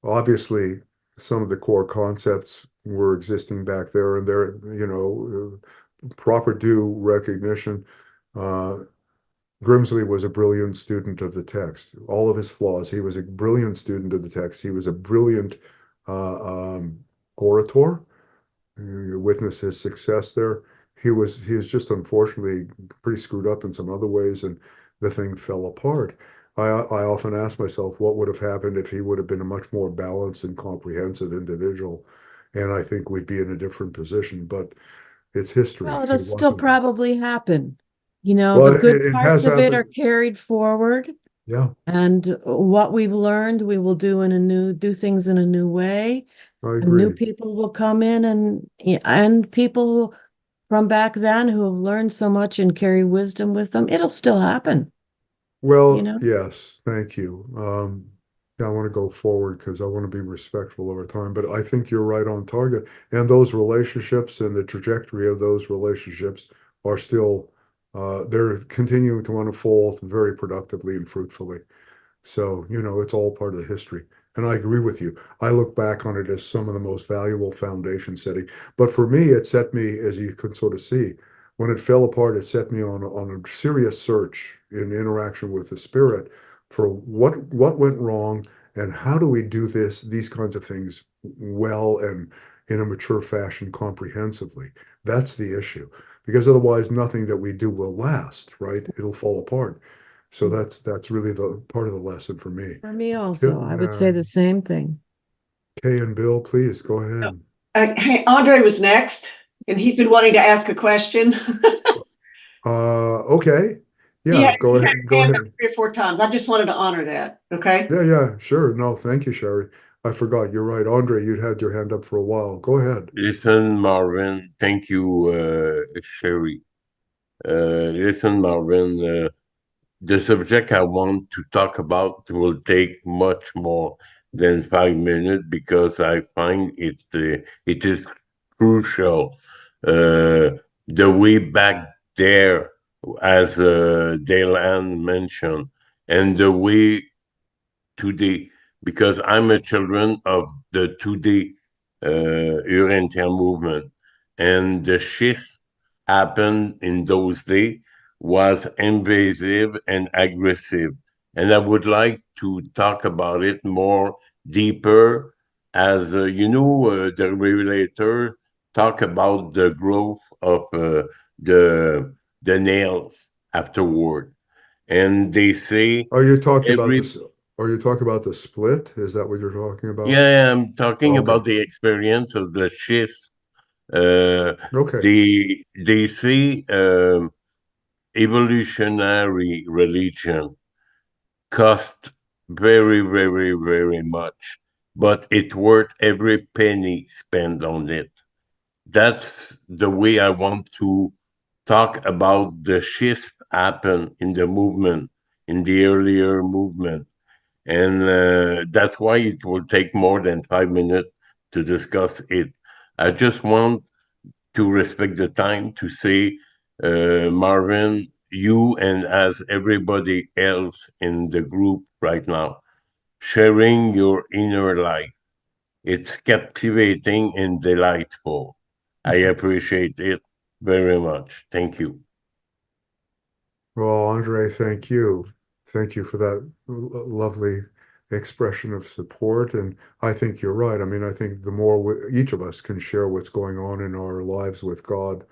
obviously, some of the core concepts were existing back there, and there, proper due recognition. Uh, Grimsley was a brilliant student of the text. All of his flaws, he was a brilliant student of the text. He was a brilliant orator. You witness his success there. He was just unfortunately pretty screwed up in some other ways, and the thing fell apart. I often ask myself what would have happened if he would have been a much more balanced and comprehensive individual, and I think we'd be in a different position. But it's Well, history. it'll He still wasn't. probably happen. Well, The good it parts has of it are happened. carried forward, Yeah, and what we've learned, we will do things in a new way, I and new agree. people will come in, and people from back then who have learned so much and carry wisdom with them, it'll still happen, you Well, know? yes, thank you. Yeah, I want to go forward because I want to be respectful over time, but I think you're right on target. And those relationships and the trajectory of those relationships are still, they're continuing to unfold very productively and fruitfully. So, it's all part of the history. And I agree with you. I look back on it as some of the most valuable foundation setting. But for me, it set me, as you can sort of see, when it fell apart, it set me on a serious search in interaction with the spirit for what went wrong and how do we do these kinds of things well and in a mature fashion comprehensively. That's the issue. Because otherwise nothing that we do will last, right? It'll fall apart. So that's really the part of the lesson for me. For me also, I Can, would say the same thing. Kay and Bill, please go ahead. Hey, Andre was next, and he's been wanting to ask a question. Okay. Yeah, go He's had ahead. his Go hand up ahead. 3 or 4 times. I just wanted to honor that. Okay. Yeah, yeah, sure. No, thank you, Sherry. I forgot. You're right. Andre, you'd had your hand up for a while. Go ahead. Listen, Marvin, thank you, Sherry. Listen, Marvin, the subject I want to talk about will take much more than 5 minutes because I find it is crucial. The way back there, as Daylan mentioned, and the way today, because I'm a children of the today Urantia movement, and the shift happened in those days was invasive and aggressive, and I would like to talk about it more deeper, as the regulator talk about the growth of the nails afterward, and they say Are you talking about every this? Are you talking about the split? Is that what you're talking about? yeah, I'm talking Okay. about the experience of the schist. Uh, Okay. they say evolutionary religion cost very, very, very much, but it worth every penny spent on it. That's the way I want to talk about the shift happen in the movement, in the earlier movement. And that's why it will take more than 5 minutes to discuss it. I just want to respect the time to say, Marvin, you and as everybody else in the group right now, sharing your inner light. It's captivating and delightful. I appreciate it very much. Thank you. Well, Andre, thank you. Thank you for that lovely expression of support. And I think you're right. I mean, I think the more each of us can share what's going on in our lives with God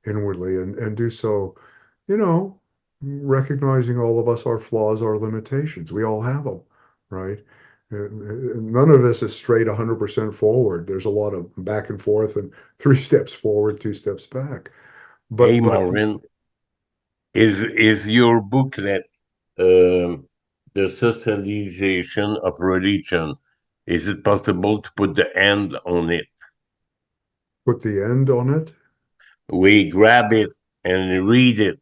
inwardly and do so, you know, recognizing all of us, our flaws, our limitations. We all have them, right? None of this is straight 100% forward. There's a lot of back and forth and 3 steps forward, 2 steps back. Hey, But Marvin, is your booklet the socialization of religion? Is it possible to put the end on it? put the end on it. We grab it and read it.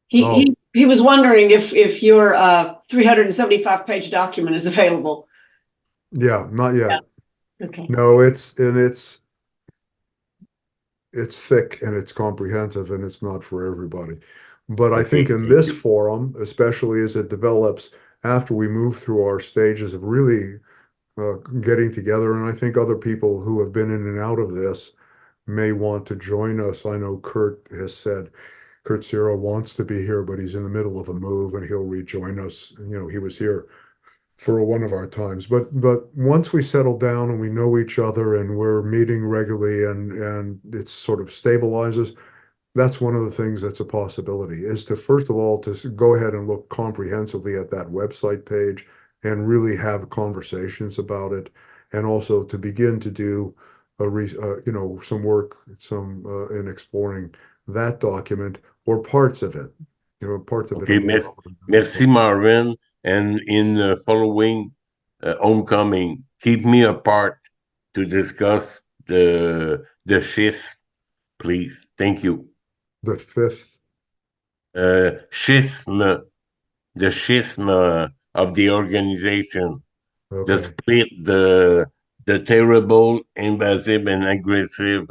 He, Oh, he was wondering if your 375-page document is available. yeah, not yet. Okay. No, it's thick and it's comprehensive and it's not for everybody. But I think Okay, in thank this you. forum, especially as it develops after we move through our stages of really getting together, and I think other people who have been in and out of this may want to join us. I know Kurt has said Kurt Zero wants to be here, but he's in the middle of a move and he'll rejoin us. You know, he was here for one of our times. But once we settle down and we know each other and we're meeting regularly and it sort of stabilizes, that's one of the things that's a possibility is to first of all to go ahead and look comprehensively at that website page and really have conversations about it, and also to begin to do some work in exploring that document or parts of it. Parts of it are Okay, more relevant than merci, Marvin. And in the following homecoming, keep me apart to discuss the schist, please. Thank you. the fifth. Schism, the schism of the organization, the Okay. split, the terrible, invasive, and aggressive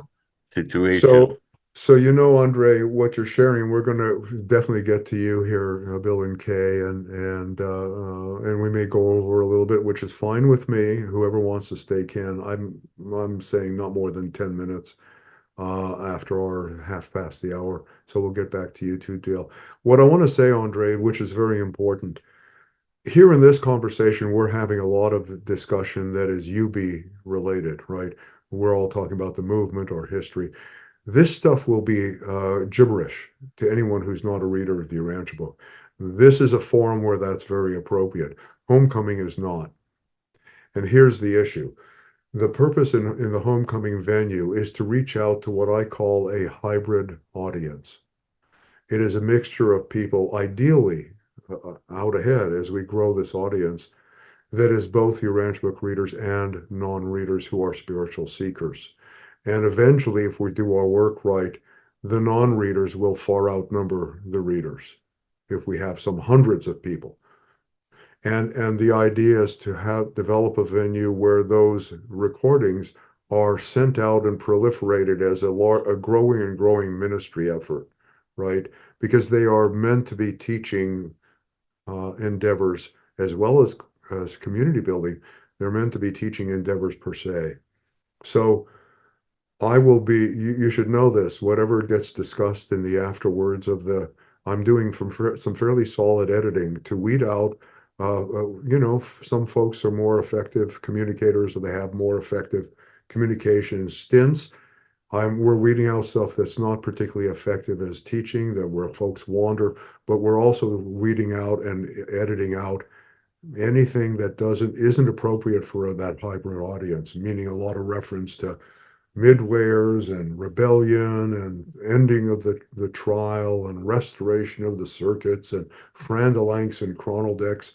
situation. So, Andre, what you're sharing, we're going to definitely get to you here, Bill and Kay, and we may go over a little bit, which is fine with me. Whoever wants to stay can. I'm saying not more than 10 minutes after our half past the hour. So we'll get back to you too, Dale. What I want to say, Andre, which is very important, here in this conversation, we're having a lot of discussion that is UB related, right? We're all talking about the movement or history. This stuff will be gibberish to anyone who's not a reader of the Urantia book. This is a forum where that's very appropriate. Homecoming is not. And here's the issue. The purpose in the homecoming venue is to reach out to what I call a hybrid audience. It is a mixture of people, ideally out ahead as we grow this audience, that is both Urantia book readers and non-readers who are spiritual seekers. And eventually, if we do our work right, the non-readers will far outnumber the readers if we have some hundreds of people. And the idea is to develop a venue where those recordings are sent out and proliferated as a growing and growing ministry effort, right? Because they are meant to be teaching endeavors as well as community building. They're meant to be teaching endeavors per se. So I will be, you should know this, whatever gets discussed in the afterwards of I'm doing some fairly solid editing to weed out, some folks are more effective communicators or they have more effective communication stints. We're weeding out stuff that's not particularly effective as teaching, that where folks wander, but we're also weeding out and editing out anything that isn't appropriate for that hybrid audience, meaning a lot of reference to midwares and rebellion and ending of the trial and restoration of the circuits and frandalanks and chronodecks.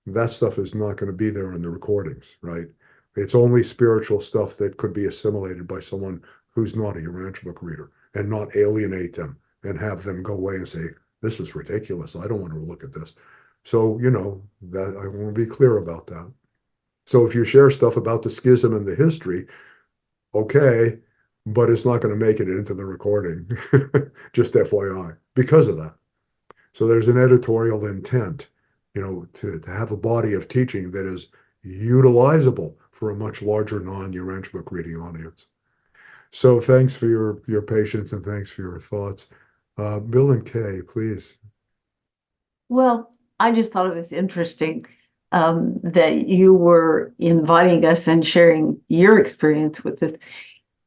That stuff is not going to be there in the recordings, right? It's only spiritual stuff that could be assimilated by someone who's not a Urantia book reader and not alienate them and have them go away and say, this is ridiculous. I don't want to look at this. So, that I want to be clear about that. So if you share stuff about the schism and the history, okay, but it's not going to make it into the recording. Just FYI, because of that. So there's an editorial intent, to have a body of teaching that is utilizable for a much larger non-Urantia book reading audience. So thanks for your patience and thanks for your thoughts. Bill and Kay, please. Well, I just thought it was interesting that you were inviting us and sharing your experience with this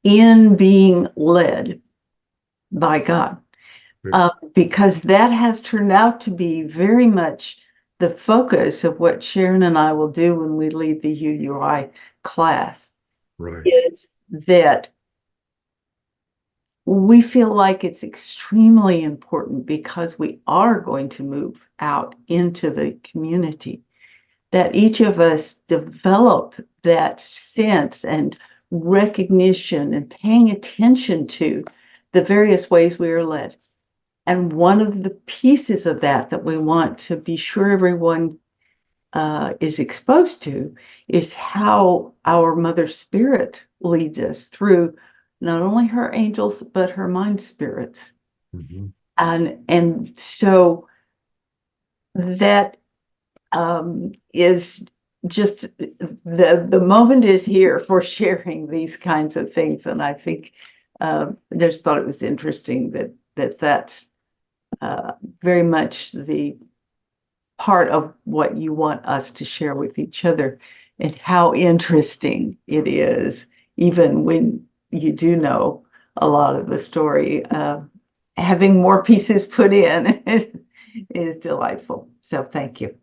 in being led by God, because that has turned out to be very much the focus of what Sharon and I will do when we lead the UUI class, Right. is that we feel like it's extremely important because we are going to move out into the community, that each of us develop that sense and recognition and paying attention to the various ways we are led. And one of the pieces of that we want to be sure everyone is exposed to is how our Mother Spirit leads us through not only her angels, but her mind spirits. Mm-hmm. And so that is just the moment is here for sharing these kinds of things. And I think just thought it was interesting that's very much the part of what you want us to share with each other, and how interesting it is, even when you do know a lot of the story, having more pieces put in is delightful. So thank you.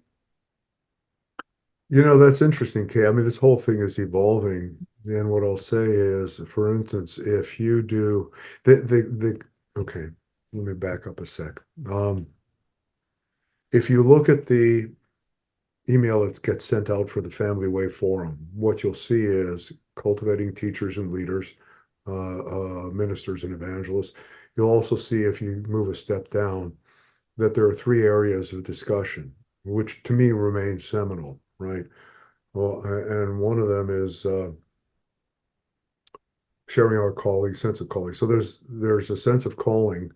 You know, that's interesting, Kay. I mean, this whole thing is evolving. And what I'll say is, for instance, if you do okay, let me back up a sec. If you look at the email that gets sent out for the Family Way Forum, what you'll see is cultivating teachers and leaders, ministers and evangelists. You'll also see, if you move a step down, that there are 3 areas of discussion, which to me remain seminal, right? Well, and one of them is sharing our calling, sense of calling. So there's a sense of calling,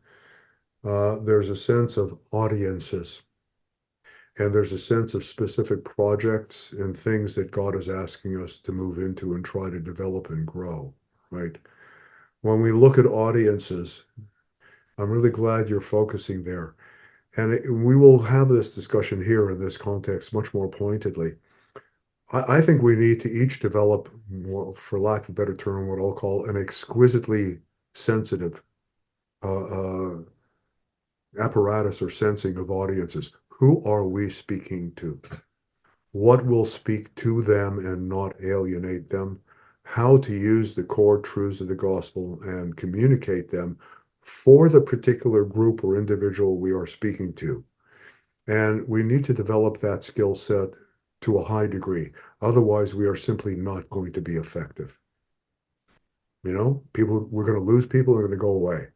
there's a sense of audiences, and there's a sense of specific projects and things that God is asking us to move into and try to develop and grow, right? When we look at audiences, I'm really glad you're focusing there. And we will have this discussion here in this context much more pointedly. I think we need to each develop, for lack of a better term, what I'll call an exquisitely sensitive apparatus or sensing of audiences. Who are we speaking to? What will speak to them and not alienate them? How to use the core truths of the gospel and communicate them for the particular group or individual we are speaking to. And we need to develop that skill set to a high degree. Otherwise, we are simply not going to be effective. You know, we're going to lose people, are going to go away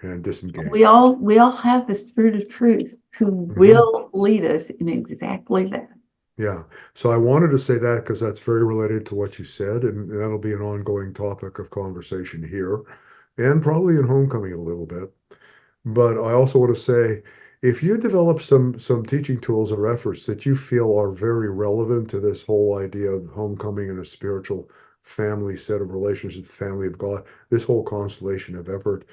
and disengage. We all have the Spirit of truth who will lead us in exactly that. Yeah. So I wanted to say that because that's very related to what you said, and that'll be an ongoing topic of conversation here and probably in homecoming a little bit. But I also want to say, if you develop some teaching tools or efforts that you feel are very relevant to this whole idea of homecoming and a spiritual family set of relationships, family of God, this whole constellation of effort,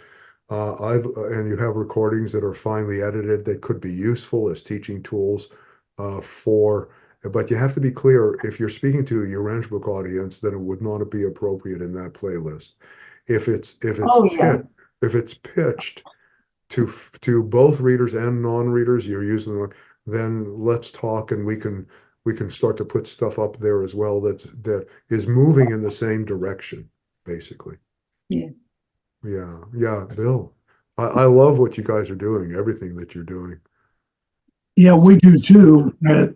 and you have recordings that are finely edited that could be useful as teaching tools but you have to be clear, if you're speaking to a Urantia book audience, then it would not be appropriate in that playlist. If it's pitched to both readers and non-readers, you're using them, then let's talk and we can start to put stuff up there as well that is moving in the same direction, basically. Yeah. Yeah, Bill. I love what you guys are doing, everything that you're doing. Yeah, we do too, but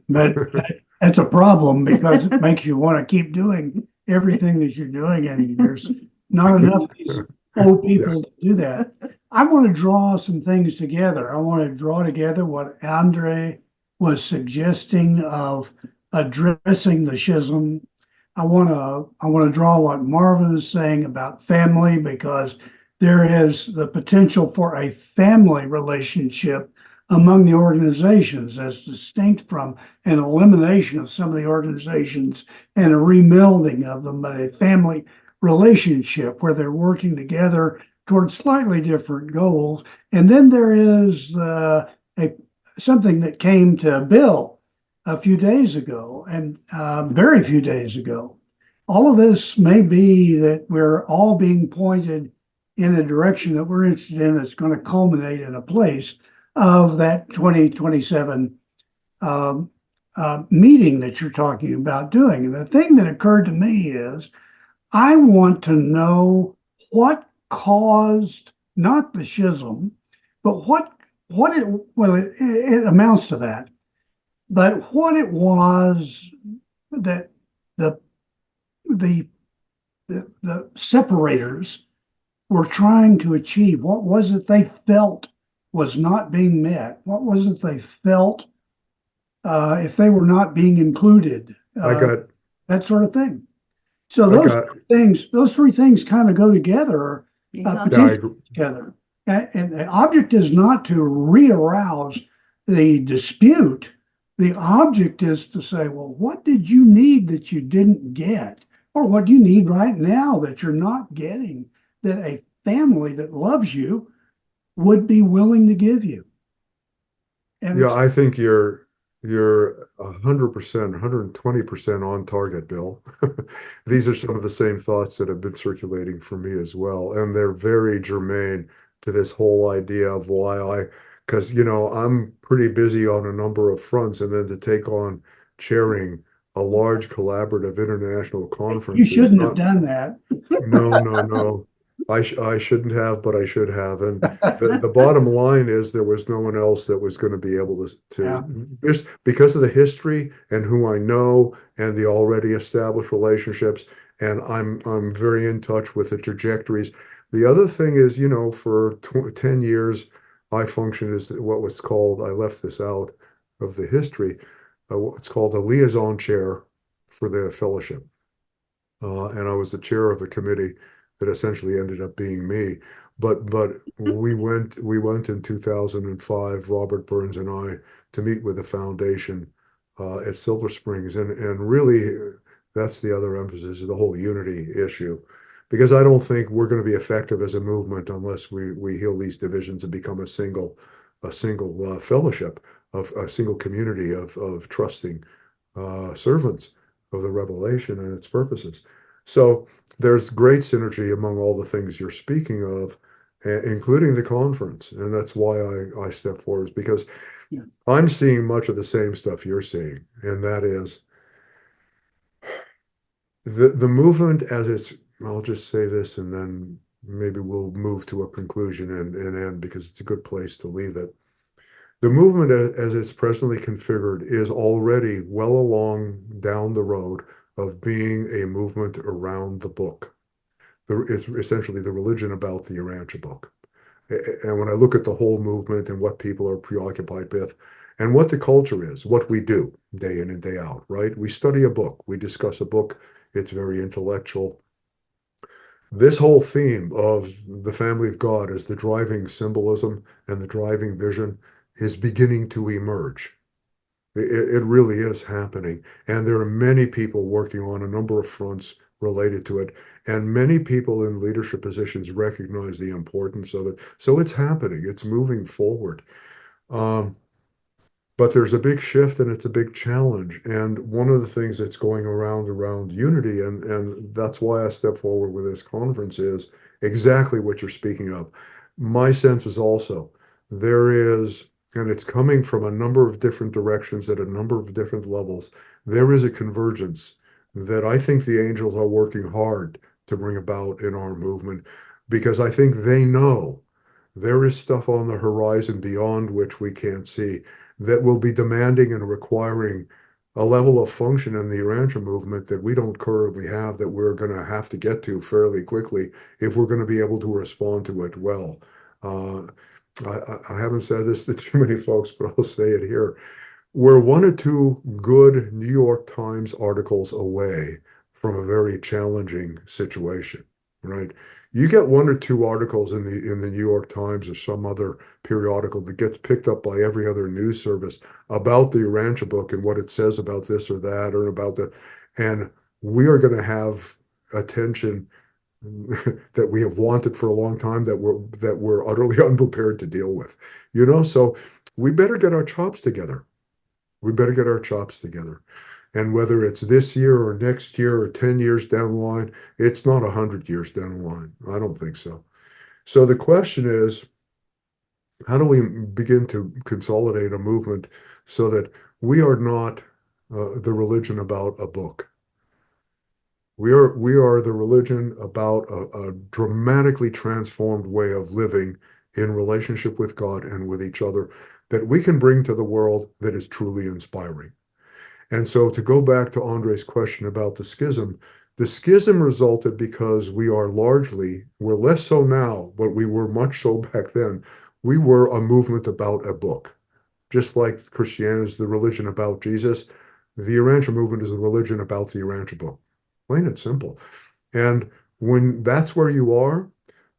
that's a problem because it makes you want to keep doing everything that you're doing, and there's not enough of these old people to do that. I want to draw some things together. I want to draw together what Andre was suggesting of addressing the schism. I want to draw what Marvin is saying about family, because there is the potential for a family relationship among the organizations as distinct from an elimination of some of the organizations and a remelding of them, but a family relationship where they're working together towards slightly different goals. And then there is something that came to Bill a few days ago, and very few days ago. All of this may be that we're all being pointed in a direction that we're interested in that's going to culminate in a place of that 2027 meeting that you're talking about doing. And the thing that occurred to me is I want to know what caused not the schism, but what it well it amounts to that, but what it was that the the the separators were trying to achieve. What was it they felt was not being met? What was it they felt if they were not being included? I got, That sort of thing. So I got, those three things kind of go together, Yeah. yeah, I agree. together. And the object is not to re-arouse the dispute. The object is to say, well, what did you need that you didn't get? Or what do you need right now that you're not getting that a family that loves you would be willing to give you? And Yeah, I think you're 100%, 120% on target, Bill. These are some of the same thoughts that have been circulating for me as well, and they're very germane to this whole idea of why because I'm pretty busy on a number of fronts, and then to take on chairing a large collaborative international you conference is shouldn't have not. done that. No, no, no. I shouldn't have, but I should have. And the bottom line is there was no one else that was going to be able Yeah. just because of the history and who I know and the already established relationships. And I'm very in touch with the trajectories. The other thing is, for 10 years, I functioned as what was called, I left this out of the history, what's called a liaison chair for the fellowship. And I was the chair of a committee that essentially ended up being me. But we went in 2005, Robert Burns and I, to meet with the foundation at Silver Springs, and really that's the other emphasis, the whole unity issue, because I don't think we're going to be effective as a movement unless we heal these divisions and become a single fellowship of a single community of trusting servants of the revelation and its purposes. So there's great synergy among all the things you're speaking of, including the conference. And that's why I step forward, because Yeah. I'm seeing much of the same stuff you're seeing. And that is the movement as it's, I'll just say this and then maybe we'll move to a conclusion and end because it's a good place to leave it. The movement as it's presently configured is already well along down the road of being a movement around the book. It's essentially the religion about the Urantia book. And when I look at the whole movement and what people are preoccupied with and what the culture is, what we do day in and day out, right? We study a book, we discuss a book, it's very intellectual. This whole theme of the family of God as the driving symbolism and the driving vision is beginning to emerge. It really is happening. And there are many people working on a number of fronts related to it. And many people in leadership positions recognize the importance of it. So it's happening, it's moving forward. Um, but there's a big shift and it's a big challenge. And one of the things that's going around unity, and that's why I step forward with this conference, is exactly what you're speaking of. My sense is also there is, and it's coming from a number of different directions at a number of different levels, there is a convergence that I think the angels are working hard to bring about in our movement, because I think they know there is stuff on the horizon beyond which we can't see that will be demanding and requiring a level of function in the Urantia movement that we don't currently have, that we're going to have to get to fairly quickly if we're going to be able to respond to it well. Uh, I haven't said this to too many folks, but I'll say it here. We're one or two good New York Times articles away from a very challenging situation, right? You get one or two articles in the New York Times or some other periodical that gets picked up by every other news service about the Urantia book and what it says about this or that or about the, and we are going to have attention that we have wanted for a long time that we're utterly unprepared to deal with. So we better get our chops together. We better get our chops together. And whether it's this year or next year or 10 years down the line, it's not 100 years down the line. I don't think so. So the question is, how do we begin to consolidate a movement so that we are not the religion about a book? We are the religion about a dramatically transformed way of living in relationship with God and with each other that we can bring to the world that is truly inspiring. And so to go back to Andre's question about the schism resulted because we're less so now, but we were much so back then. We were a movement about a book. Just like Christianity is the religion about Jesus, the Urantia movement is a religion about the Urantia book. Plain and simple. And when that's where you are,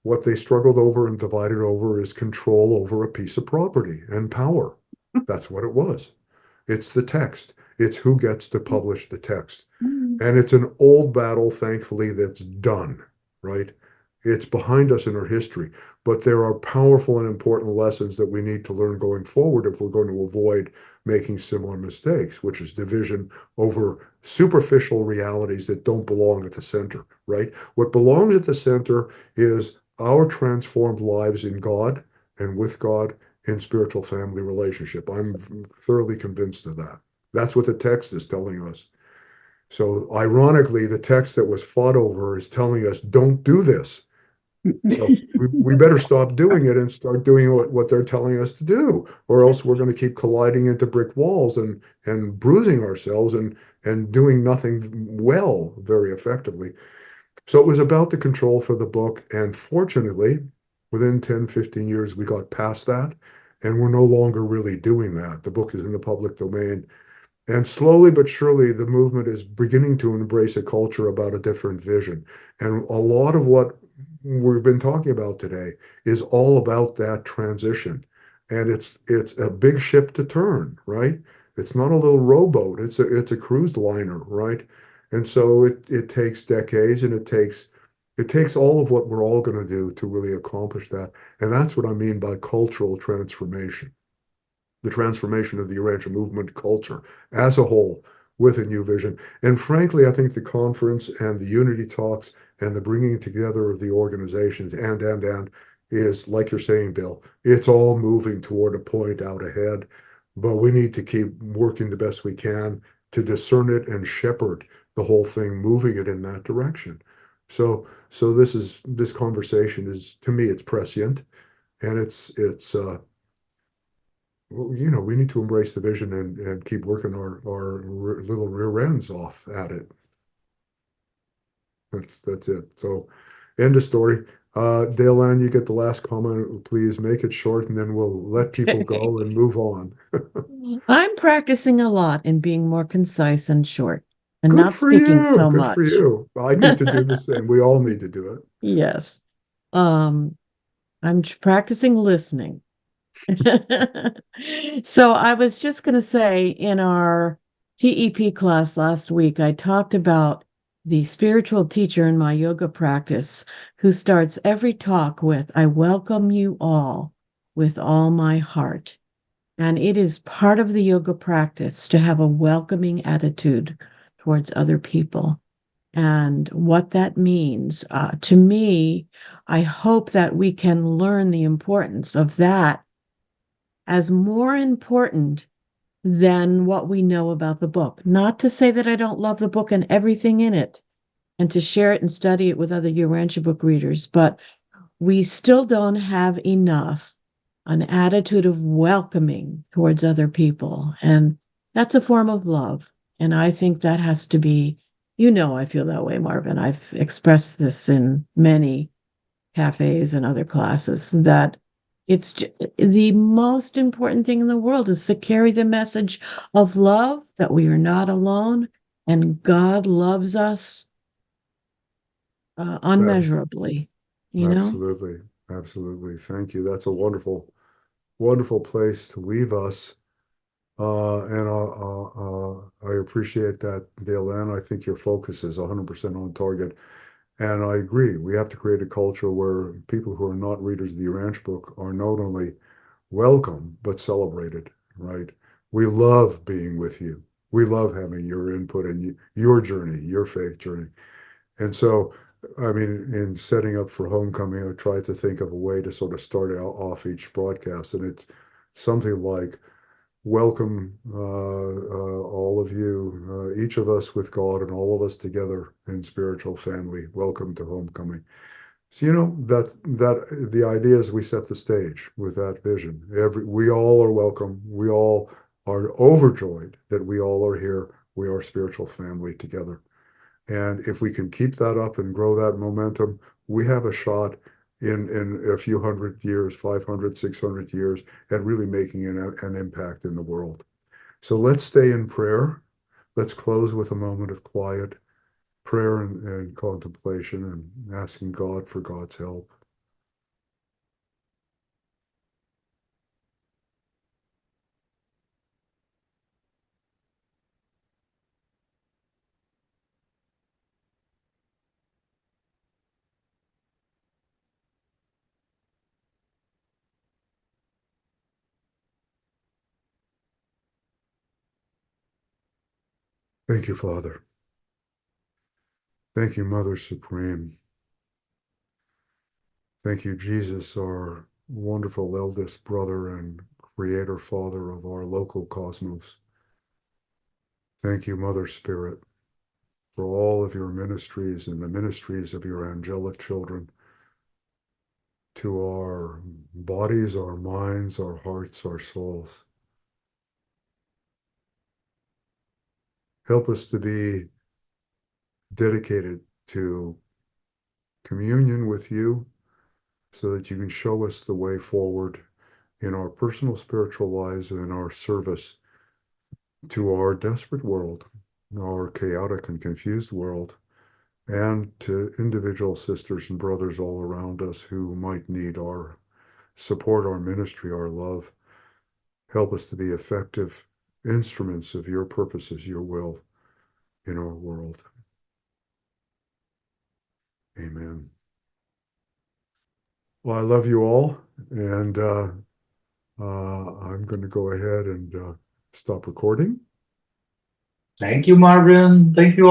what they struggled over and divided over is control over a piece of property and power. That's what it was. It's the text. It's who gets to publish the text. And it's an old battle, thankfully, that's done, right? It's behind us in our history. But there are powerful and important lessons that we need to learn going forward if we're going to avoid making similar mistakes, which is division over superficial realities that don't belong at the center, right? What belongs at the center is our transformed lives in God and with God in spiritual family relationship. I'm thoroughly convinced of that. That's what the text is telling us. So ironically, the text that was fought over is telling us, don't do this. So we better stop doing it and start doing what they're telling us to do, or else we're going to keep colliding into brick walls and bruising ourselves and doing nothing well very effectively. So it was about the control for the book. And fortunately, within 10, 15 years, we got past that. And we're no longer really doing that. The book is in the public domain. And slowly but surely, the movement is beginning to embrace a culture about a different vision. And a lot of what we've been talking about today is all about that transition. And it's a big ship to turn, right? It's not a little rowboat, it's a cruise liner, right? And so it takes decades and it takes all of what we're all going to do to really accomplish that. And that's what I mean by cultural transformation, the transformation of the Urantia movement culture as a whole with a new vision. And frankly, I think the conference and the unity talks and the bringing together of the organizations and is, like you're saying, Bill, it's all moving toward a point out ahead, but we need to keep working the best we can to discern it and shepherd the whole thing, moving it in that direction. So this conversation is, to me, it's prescient, and it's we need to embrace the vision and keep working our little rear ends off at it. That's it. So end of story. Dale Ann, you get the last comment. Please make it short, and then we'll let people go and move on. I'm practicing a lot in being more concise and short and Good not for speaking you. so Good for much. you. I need to do the same. We all need to do it. Yes. Um, I'm practicing listening. So I was just going to say in our TEP class last week, I talked about the spiritual teacher in my yoga practice who starts every talk with, I welcome you all with all my heart. And it is part of the yoga practice to have a welcoming attitude towards other people. And what that means to me, I hope that we can learn the importance of that as more important than what we know about the book. Not to say that I don't love the book and everything in it, and to share it and study it with other Urantia book readers, but we still don't have enough an attitude of welcoming towards other people. And that's a form of love. And I think that has to be, I feel that way, Marvin. I've expressed this in many cafes and other classes that the most important thing in the world is to carry the message of love, that we are not alone and God loves us unmeasurably, you know? Absolutely. Absolutely. Thank you. That's a wonderful, wonderful place to leave us. I appreciate that, Dale Ann. I think your focus is 100% on target. And I agree. We have to create a culture where people who are not readers of the Urantia book are not only welcome, but celebrated, right? We love being with you. We love having your input in your journey, your faith journey. And so, I mean, in setting up for homecoming, I tried to think of a way to sort of start out off each broadcast. And it's something like, welcome all of you, each of us with God and all of us together in spiritual family. Welcome to homecoming. So, that the idea is we set the stage with that vision. We all are welcome. We all are overjoyed that we all are here. We are spiritual family together. And if we can keep that up and grow that momentum, we have a shot in a few hundred years, 500, 600 years, at really making an impact in the world. So let's stay in prayer. Let's close with a moment of quiet prayer and contemplation and asking God for God's help. Thank you, Father. Thank you, Mother Supreme. Thank you, Jesus, our wonderful eldest brother and creator father of our local cosmos. Thank you, Mother Spirit, for all of your ministries and the ministries of your angelic children to our bodies, our minds, our hearts, our souls. Help us to be dedicated to communion with you so that you can show us the way forward in our personal spiritual lives and in our service to our desperate world, our chaotic and confused world, and to individual sisters and brothers all around us who might need our support, our ministry, our love. Help us to be effective instruments of your purposes, your will in our world. Amen. Well, I love you all, and I'm going to go ahead and stop recording. Thank you, Marvin. Thank you.